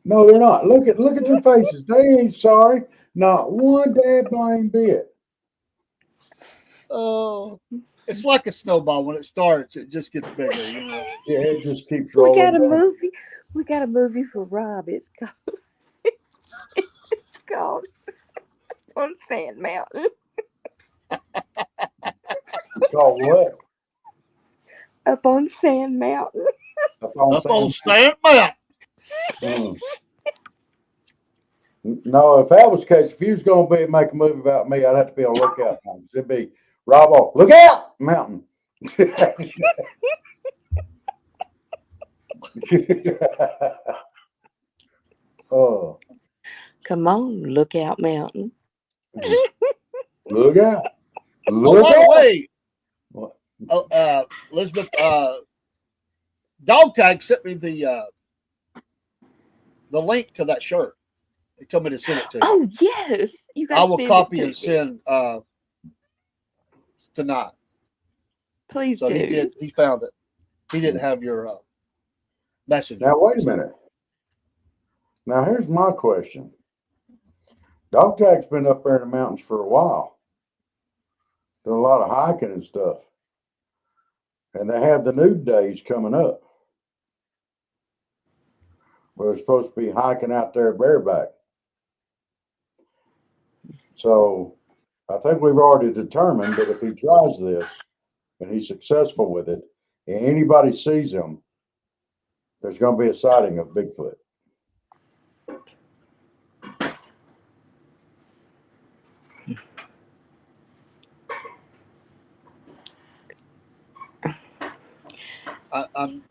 No, they're not. Look at their faces. They ain't sorry. Not one dad blame bit. Oh, it's like a snowball. When it starts, it just gets bigger. You know. Yeah, it just keeps We rolling got a down. movie. We got a movie for Rob. It's called On Sand Mountain. It's called what? Up on Sand Mountain. Up on Up on Sand Sand Mountain. Mountain. No, if that was the case, if you was going to make a movie about me, I'd have to be on lookout. It'd be Rob, look out, mountain. Oh, Come on, Lookout Mountain. look out. Oh, Look by the out. way, What? Elizabeth, Dog Tag sent me the link to that shirt. He told me to send it to you. Oh yes, you got. I will copy and send tonight. Please So do. he did. He found it. He didn't have your message. Now, wait a minute. Now, here's my question. Dog Tag's been up there in the mountains for a while, doing a lot of hiking and stuff. And they have the nude days coming up. We're supposed to be hiking out there bareback. So I think we've already determined that if he tries this and he's successful with it, and anybody sees him, there's going to be a sighting of Bigfoot.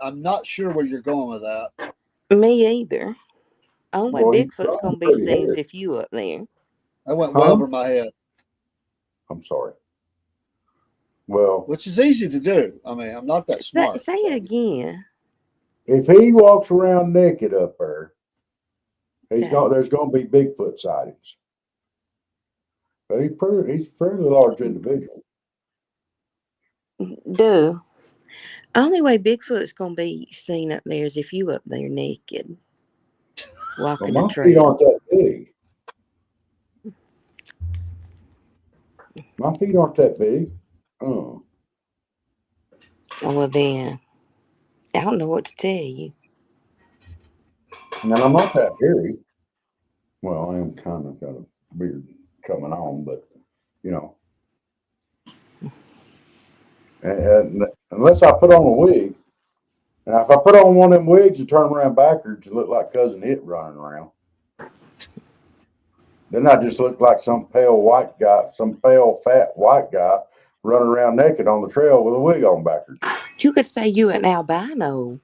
I'm not sure where you're going with that. Me either. Only Boy, Bigfoot's gonna be pretty seen hairy. if you up there. That went way over my head. I'm sorry. Well, Which is easy to do. I mean, I'm not that smart. Say it again. if he walks around naked up there, there's Okay. going to be Bigfoot sightings. But he's a fairly large individual. Duh. Only way Bigfoot's gonna be seen up there is if you up there naked, Well, walking my the feet trail. aren't that big. My feet aren't that big. Oh. Well then, I don't know what to tell you. And I'm not that hairy. Well, I am kind of got a beard coming on, but you know. And unless I put on a wig, and if I put on one of them wigs and turn around backwards, you look like Cousin It running around. Then I just look like some pale white guy, some pale fat white guy running around naked on the trail with a wig on backwards. You could say you an albino.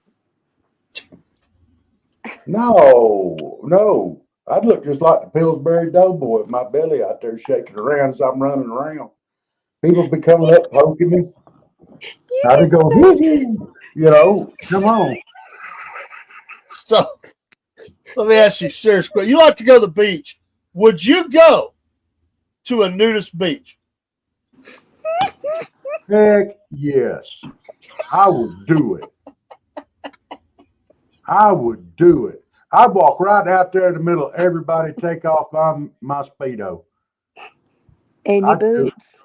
No. I'd look just like the Pillsbury Doughboy with my belly out there shaking around as I'm running around. People be coming up poking me. I'd be going, come on. So let me ask you a serious question. You like to go to the beach. Would you go to a nudist beach? Heck yes. I would do it. I'd walk right out there in the middle of everybody, take off my Speedo. And your I'd do it. boots.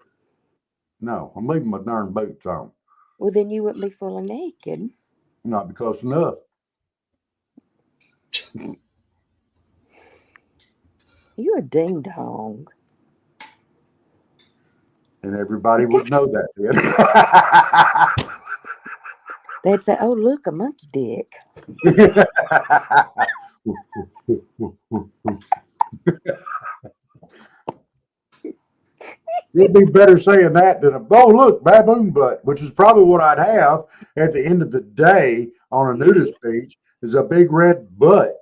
No, I'm leaving my darn boots on. Well, then you wouldn't be fully naked. Not be close enough. You're a ding dong. And everybody would know that then. They'd say, "Oh, look, a monkey dick." It'd be better saying that than look, baboon butt, which is probably what I'd have at the end of the day on a nudist beach, is a big red butt.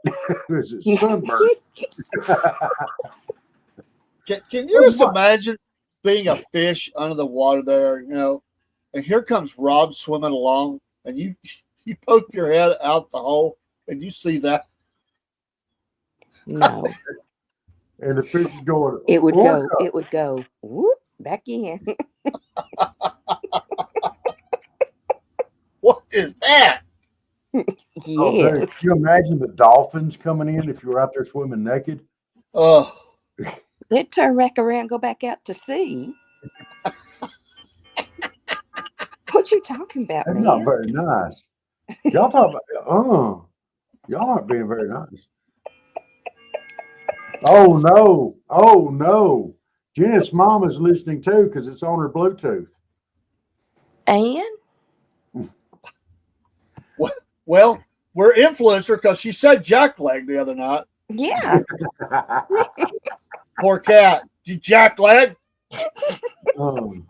It's sunburned. Can you just imagine being a fish under the water there, and here comes Rob swimming along, and you poke your head out the hole, and you see that? No. And the fish is going. It would go. It would go. Whoop, back in. What is that? Yeah. Can you imagine the dolphins coming in if you were out there swimming naked? Oh, They'd turn back around and go back out to sea. What you talking about, That's man? not very nice. Y'all talk about, y'all aren't being very nice. Oh no. Jen's mom is listening too because it's on her Bluetooth. And well, we're influencer because she said jackleg the other night. Yeah. Poor cat. You jack leg. um,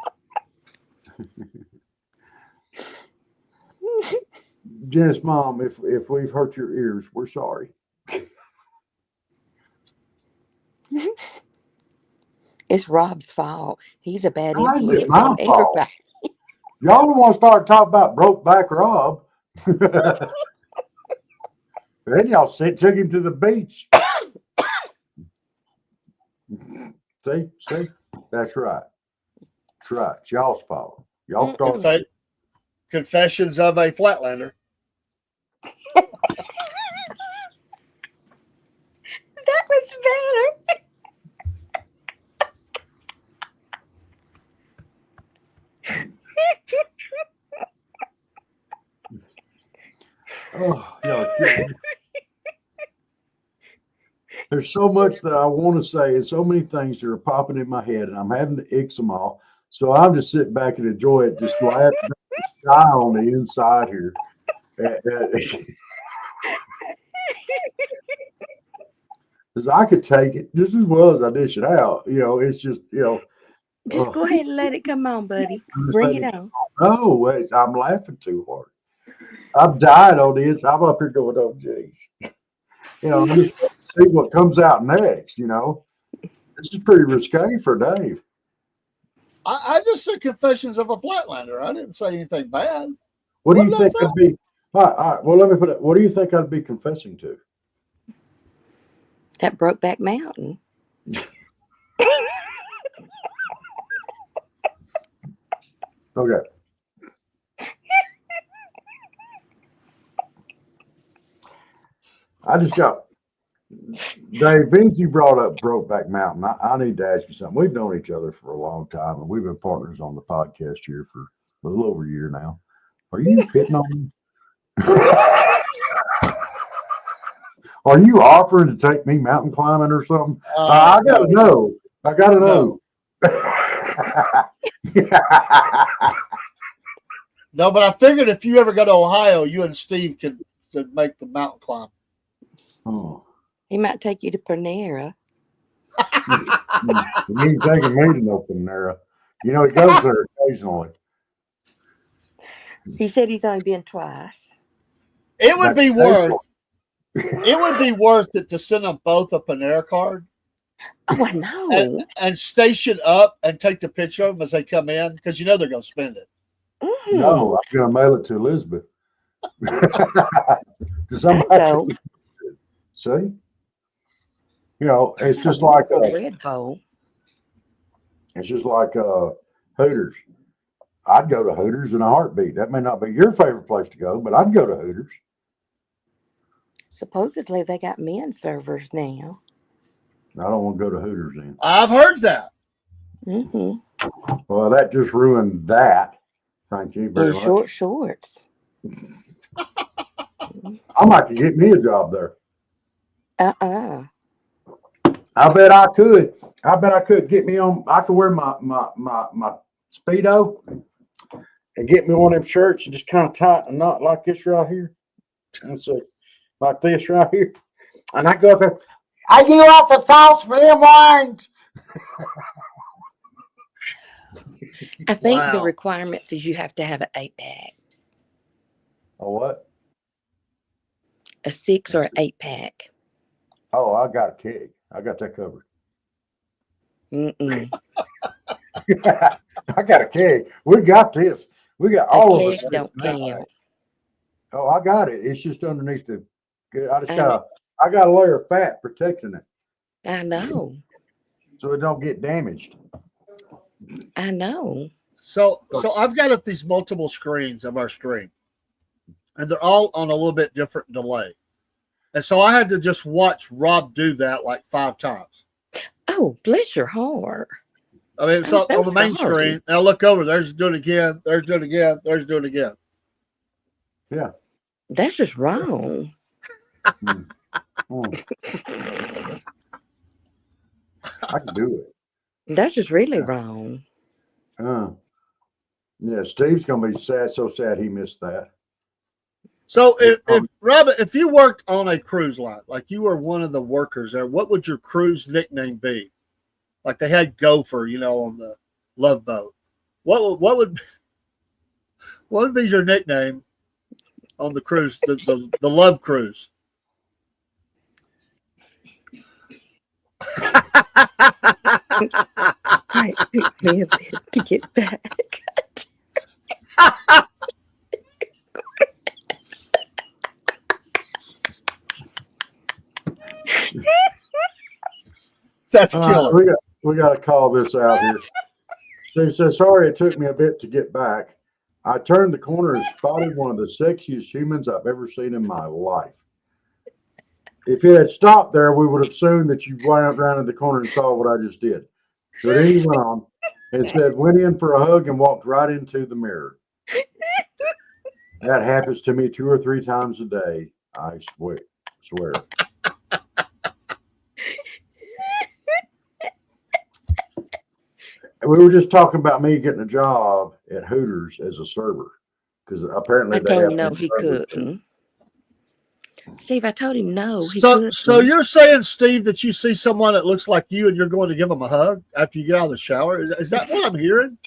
Janice, mom, if we've hurt your ears, we're sorry. It's Rob's fault. He's a bad How is it influence on my fault? everybody. Y'all don't want to start talking about broke back Rob. Then y'all took him to the beach. See, that's right. That's right. It's y'all's fault. Y'all started. Confessions of a Flatlander. That was better. Oh, y'all are killing me. There's so much that I want to say, and so many things that are popping in my head, and I'm having to ix them all. So I'm just sitting back and enjoy it, just laughing, die on the inside here. Because I could take it just as well as I dish it out. It's just, Just go ahead and let it come on, buddy. Bring it on. No, I'm laughing too hard. I've died on this. I'm up here going, oh, geez. I just want to see what comes out next. This is pretty risque for Dave. I just said confessions of a Flatlander. I didn't say anything bad. What do you think I'd be? All right. Well, let me put it. What do you think I'd be confessing to? That Brokeback Mountain. Okay. I just got Dave. Vince, you brought up Brokeback Mountain. I need to ask you something. We've known each other for a long time, and we've been partners on the podcast here for a little over a year now. Are you hitting on me? Are you offering to take me mountain climbing or something? I gotta know. I gotta know. No, but I figured if you ever go to Ohio, you and Steve could make the mountain climb. Oh. He might take you to Panera. He ain't taking me to no Panera. He goes there occasionally. He said he's only been twice. It would be worth. It would be worth it to send them both a Panera card. Oh, I know. And station up and take the picture of them as they come in, because they're going to spend it. Mm-hmm. No, I'm going to mail it to Elizabeth. Somebody, see? It's just like a Red Bowl. It's just like Hooters. I'd go to Hooters in a heartbeat. That may not be your favorite place to go, but I'd go to Hooters. Supposedly they got men servers now. I don't want to go to Hooters then. I've heard that. Mm-hmm. Well, that just ruined that. Thank you very much. Short shorts. I might get me a job there. Uh-uh. I bet I could. Get me on. I could wear my Speedo and get me one of them shirts and just kind of tighten a knot like this right here. Let's see. Like this right here. And I go up there. Are you off the sauce for them wines? I think the requirements is you have to have an 8-pack. A what? A 6 or an 8-pack. Oh, I got a keg. I got that covered. Mm-mm. I got a keg. We got this. We got all of us. Don't count. Oh, I got it. It's just underneath the. I got a layer of fat protecting it. I know. So it don't get damaged. I know. So I've got up these multiple screens of our stream, and they're all on a little bit different delay. And so I had to just watch Rob do that like 5 times. Oh, bless your heart. I mean, it's on the main screen, and I look over, there's doing it again, there's doing it again, there's doing it again. Yeah. That's just wrong. I can do it. That's just really wrong. Yeah, Steve's gonna be sad, so sad he missed that. So if Robin, if you worked on a cruise line, like you were one of the workers there, what would your cruise nickname be? Like they had Gopher, on the Love Boat. What would be your nickname on the cruise, the Love Cruise? Might took me a bit to get back. That's killer. We got to call this out here. Steve says, sorry it took me a bit to get back. I turned the corner and spotted one of the sexiest humans I've ever seen in my life. If it had stopped there, we would have assumed that you went around in the corner and saw what I just did. But then he went on and said, went in for a hug and walked right into the mirror. That happens to me 2 or 3 times a day. I swear. We were just talking about me getting a job at Hooters as a server because apparently I told him no, he couldn't. Steve, I told him no, he couldn't. So you're saying, Steve, that you see someone that looks like you and you're going to give them a hug after you get out of the shower? Is that what I'm hearing?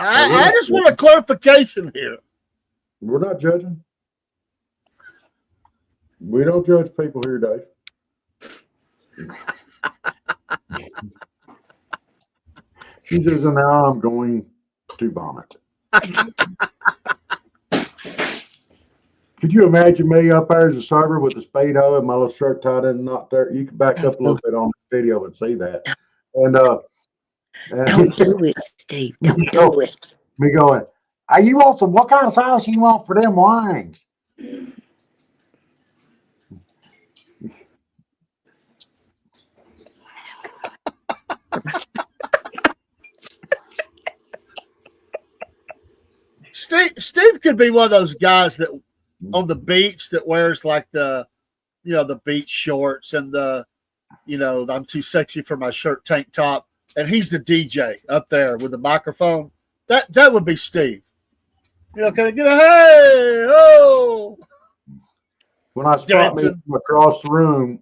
I just want a clarification here. We're not judging. We don't judge people here, Dave. He says, and now I'm going to vomit. Could you imagine me up there as a server with the speedo and my little shirt tied in a knot there? You can back up a little bit on the video and see that. And don't do it, Steve. Don't do it. Me going, you want some? What kind of sauce you want for them wings? Steve could be one of those guys that on the beach that wears like the beach shorts and I'm too sexy for my shirt tank top, and he's the DJ up there with the microphone. That would be Steve. Can I get a hey oh? When I spot me from across the room,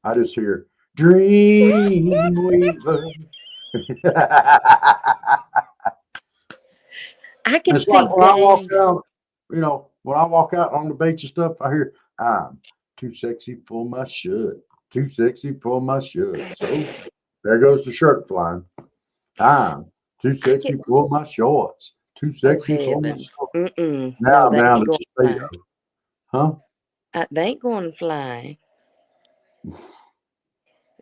I just hear Dreamweaver. I can it's see like when Dave. I walk out, when I walk out on the beach and stuff, I hear, I'm too sexy for my shirt. Too sexy for my shirt. So there goes the shirt flying. I'm too sexy for my shorts. Too sexy for my shorts. Now I'm down to the speedo. Huh? They ain't going to fly.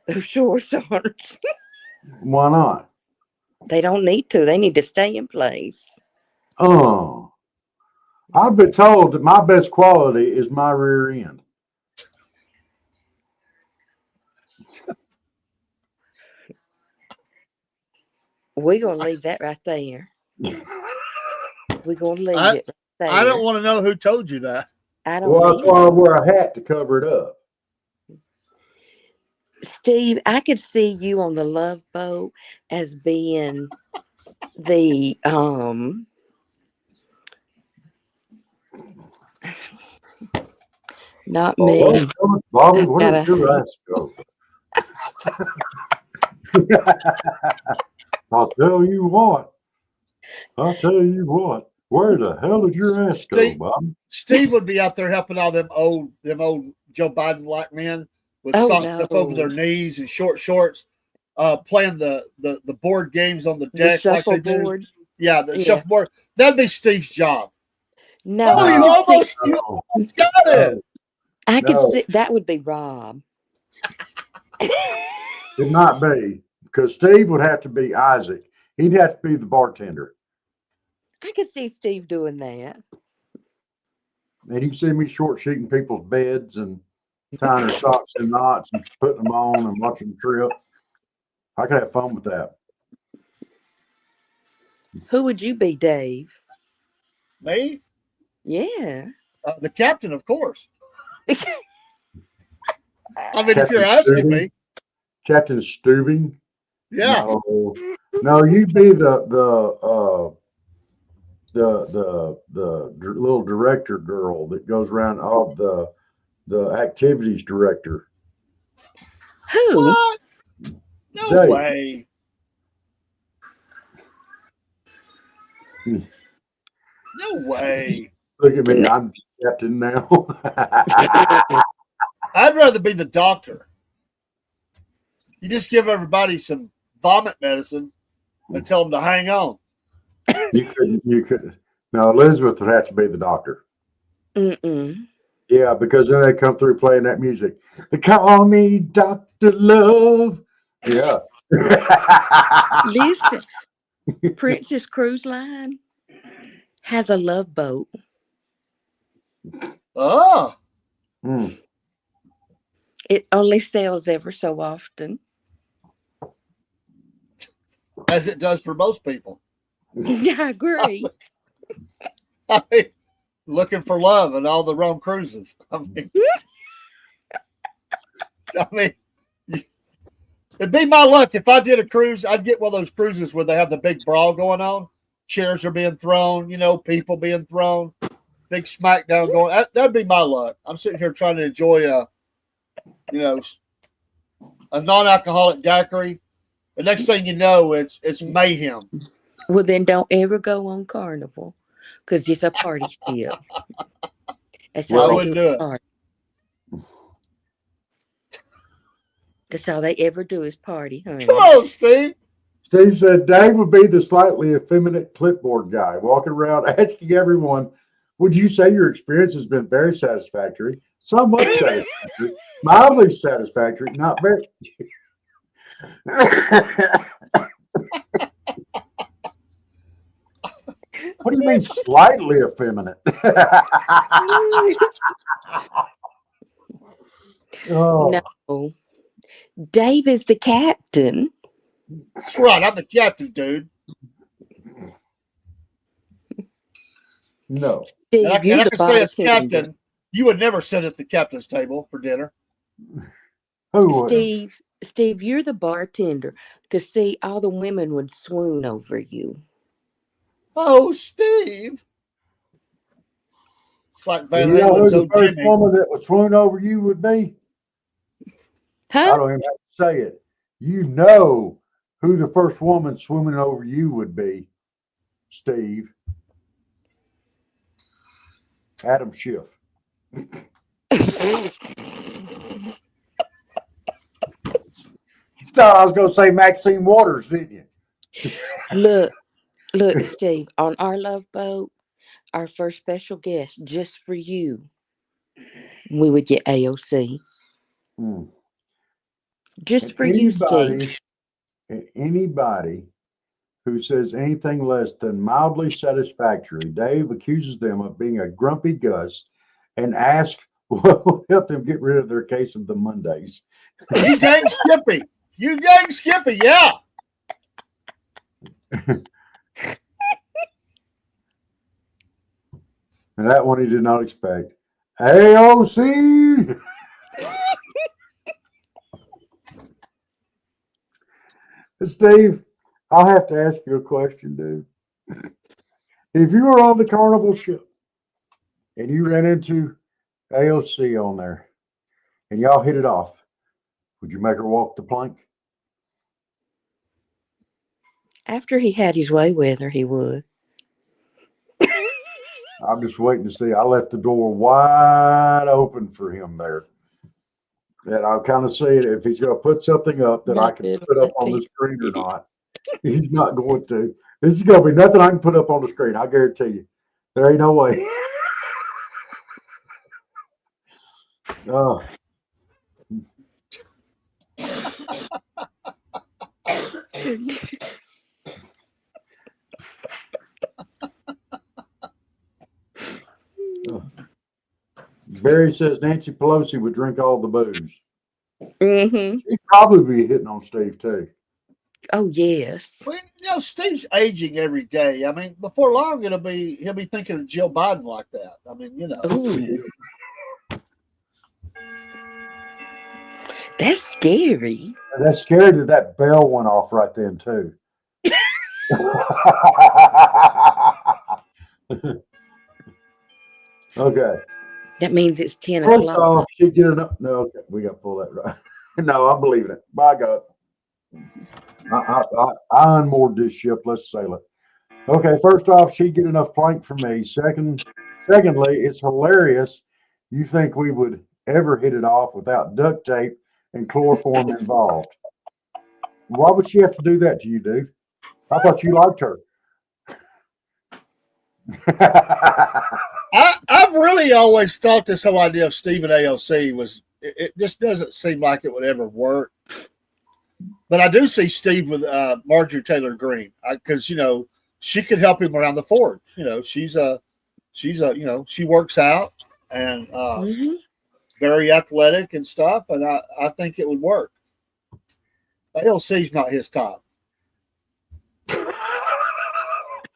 Those shorts aren't. Why not? They don't need to. They need to stay in place. Oh. I've been told that my best quality is my rear end. We're going to leave that right there. We're going to leave it right there. I don't want to know who told you that. I don't Well, that's why I wear a hat to cover it up. Steve, I could see you on the Love Boat as being the not me. Bobby, where did your ass go? I'll tell you what. Where the hell did your ass go, Bobby? Steve would be out there helping all them old Joe Biden like men with socks up over their knees and short shorts, playing the board games on the deck like they do. Yeah, the shuffleboard. That'd be Steve's job. No, you almost got it. I could see that would be Rob. It might be because Steve would have to be Isaac. He'd have to be the bartender. I could see Steve doing that. And you can see me short sheeting people's beds and tying their socks in knots and putting them on and watching them trip. I could have fun with that. Who would you be, Dave? Me? Yeah. The captain, of course. I mean, Captain if you're asking me. Captain Stubing? Yeah. No, you'd be the little director girl that goes around, all the activities director. Who? What? No Dave. way. No way. Look at me, No. I'm captain now. I'd rather be the doctor. You just give everybody some vomit medicine and tell them to hang on. You couldn't. No, Elizabeth would have to be the doctor. Mm-mm. Yeah, because then they come through playing that music. They call me Dr. Love. Yeah. Listen, Princess Cruise Line has a love boat. Oh, Mm. It only sells ever so often. as it does for most people. I agree. I mean, looking for love and all the wrong cruises. I mean, it'd be my luck if I did a cruise. I'd get one of those cruises where they have the big brawl going on, chairs are being thrown, people being thrown, big smackdown going. That'd be my luck. I'm sitting here trying to enjoy a non-alcoholic daiquiri. The next thing you know, it's mayhem. Well, then don't ever go on Carnival because it's a party ship. That's Well, all I they wouldn't do. do Is it. party. That's all they ever do is party, honey. Come on, Steve. Steve said Dave would be the slightly effeminate clipboard guy walking around asking everyone, would you say your experience has been very satisfactory, somewhat satisfactory, mildly satisfactory, not very? What do you mean slightly effeminate? Oh, No. Dave is the captain. That's right. I'm the captain, dude. no. Steve, And I you're the can say as bartender. captain, you would never sit at the captain's table for dinner. Who would? Steve, you're the bartender. Because, see, all the women would swoon over you. Oh, Steve. It's like Van You know who Halen's the old first Jimmy. woman that would swoon over you would be? I Huh? don't even have to say it. You know who the first woman swimming over you would be, Steve. Adam Schiff. You thought I was going to say Maxine Waters, didn't you? Look, Steve, on our love boat, our first special guest, just for you, we would get AOC. Mm. Just And for you, Steve. anybody who says anything less than mildly satisfactory, Dave accuses them of being a grumpy Gus and asks what will help them get rid of their case of the Mondays. You dang Skippy. You dang Skippy, yeah. And that one he did not expect. AOC! Steve, I'll have to ask you a question, dude. If you were on the Carnival ship and you ran into AOC on there and y'all hit it off, would you make her walk the plank? After he had his way with her, he would. I'm just waiting to see. I left the door wide open for him there. And I'll kind of see it if he's going to put something up that I can put up on the screen or not. He's not going to. This is going to be nothing I can put up on the screen. I guarantee you. There ain't no way. Oh. Barry says Nancy Pelosi would drink all the booze. Mm-hmm. She'd probably be hitting on Steve too. Oh, yes. Well, Steve's aging every day. I mean, before long he'll be thinking of Jill Biden like that. I mean, Ooh. That's scary. And that's scary that that bell went off right then too. Okay. That means it's 10 First o'clock. off, she'd get enough. No, okay, we got to pull that right. No, I'm believing it. By God, I unmoored this ship. Let's sail it. Okay, first off, she'd get enough plank for me. Secondly, it's hilarious. You think we would ever hit it off without duct tape and chloroform involved? Why would she have to do that to you, dude? I thought you liked her. I've really always thought this whole idea of Stephen AOC was it just doesn't seem like it would ever work. But I do see Steve with Marjorie Taylor Greene because she could help him around the forge. She's a she works out and very athletic and stuff, and I think it would work. AOC's not his top.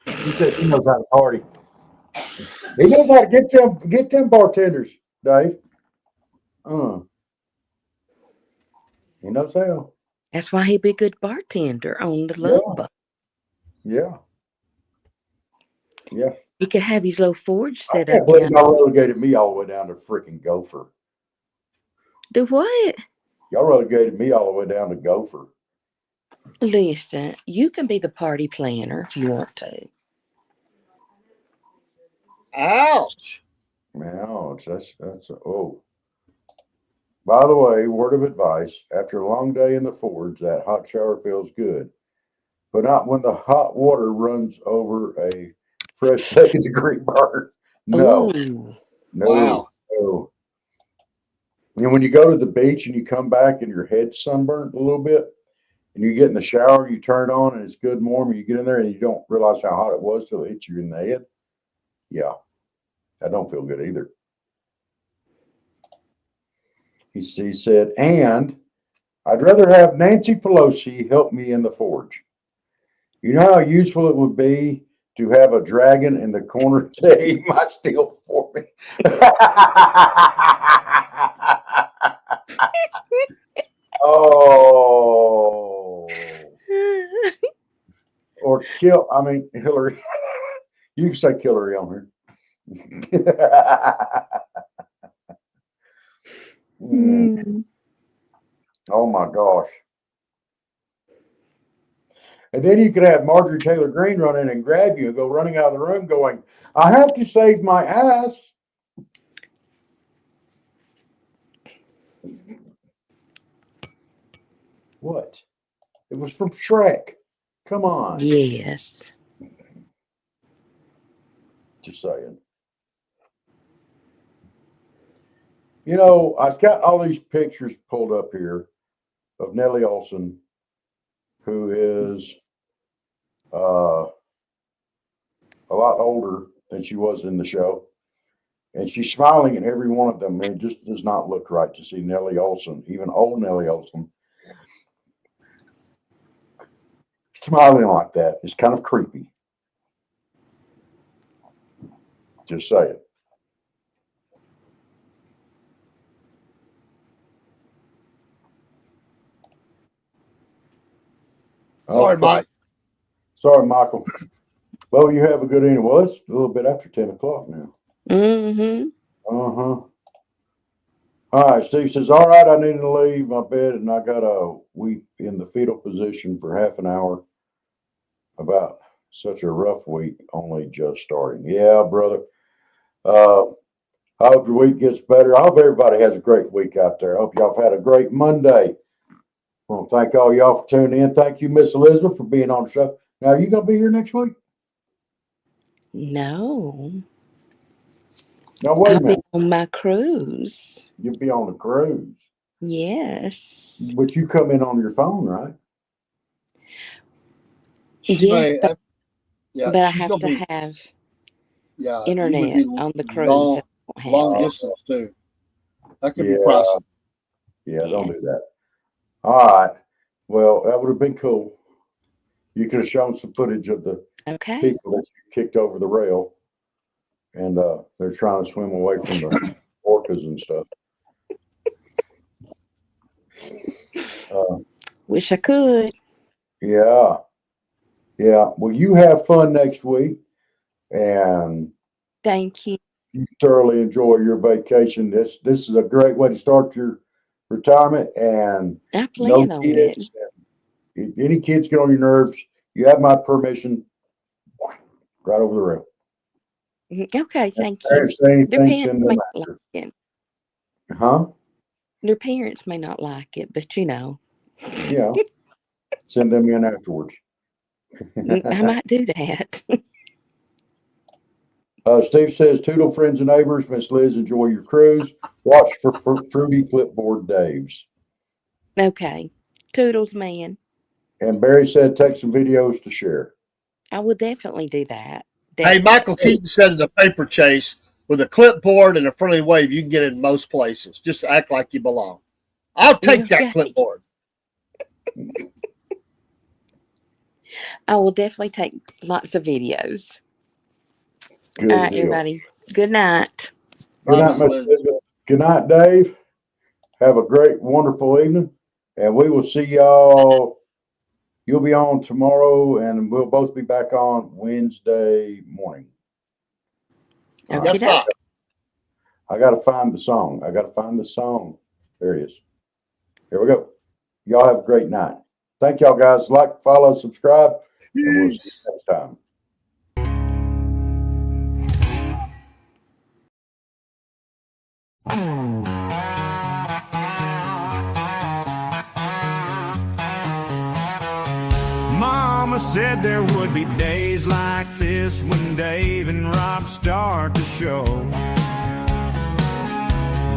He said he knows how to party. He knows how to get them bartenders, Dave. He knows how. That's why he'd be a good bartender on the Love Boat. Yeah. Yeah. He could have his little forge set I can't up. believe y'all relegated me all the way down to freaking Gopher. Do what? Y'all relegated me all the way down to Gopher. Listen, you can be the party planner if you want to. Ouch. Ouch. That's oh. By the way, word of advice, after a long day in the forge, that hot shower feels good. But not when the hot water runs over a fresh second-degree burn. No. Ooh. No. Wow. No. And when you go to the beach and you come back and your head's sunburnt a little bit, and you get in the shower, you turn it on and it's good and warm, and you get in there and you don't realize how hot it was till it hits you in the head. Yeah. That don't feel good either. He said, and I'd rather have Nancy Pelosi help me in the forge. You know how useful it would be to have a dragon in the corner to eat my steel for me? Oh. Or Hillary. You can say Hillary on here. Oh my gosh. And then you could have Marjorie Taylor Greene run in and grab you and go running out of the room going, I have to save my ass. What? It was from Shrek. Come on. Yes. Just saying. I've got all these pictures pulled up here of Nellie Olson, who is a lot older than she was in the show. And she's smiling at every one of them. And it just does not look right to see Nellie Olson, even old Nellie Olson, smiling like that. It's kind of creepy. Just saying. Sorry, Mike. Sorry, Michael. Well, you have a good evening. Well, it's a little bit after 10 o'clock now. Mm-hmm. All right, Steve says, all right, I need to leave my bed, and I got a week in the fetal position for half an hour about such a rough week, only just starting. Yeah, brother. I hope your week gets better. I hope everybody has a great week out there. I hope y'all have had a great Monday. I want to thank all y'all for tuning in. Thank you, Miss Elizabeth, for being on the show. Now, are you going to be here next week? No. No, wait a I'll minute. be on my cruise. You'll be on the cruise. Yes. But you come in on your phone, right? Yes, but I she's have to have internet on the cruise. Long distance, too. That could be pricey. Yeah, don't do that. All right. Well, that would have been cool. You could have shown some footage of the people that you kicked over the rail, and they're trying to swim away from the orcas and stuff. Wish I could. Yeah. Well, you have fun next week, and Thank you. you thoroughly enjoy your vacation. This is a great way to start your retirement, and I no plan on it. kids. If any kids get on your nerves, you have my permission. Right over the rail. Okay, thank you. Parents say Their anything, parents send may them not like after. it. Huh? Their parents may not like it, but you know, Yeah. Send them in afterwards. I might do that. Steve says, Toodle friends and neighbors, Miss Liz, enjoy your cruise. Watch for fruity clipboard Daves. Okay. Toodles, man. And Barry said, take some videos to share. I will definitely do that. Hey, Michael Definitely. Keaton said in the paper chase, with a clipboard and a friendly wave, you can get in most places. Just act like you belong. I'll take that Okay. clipboard. I will definitely take lots of videos. Good All right, deal. everybody. Good night. Good night, Promise, Miss Liz. Elizabeth. Good night, Dave. Have a great, wonderful evening. And we will see y'all. You'll be on tomorrow, and we'll both be back on Wednesday morning. All Okay, Yes, sir. I got to find the song. There it is. Here we go. Y'all have a great night. Thank y'all, guys. Like, follow, subscribe, and we'll see you next time. Mama said there would be days like this when Dave and Rob start to show.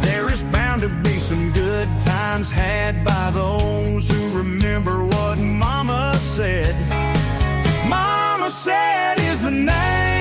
There is bound to be some good times had by those who remember what Mama said. Mama said is the name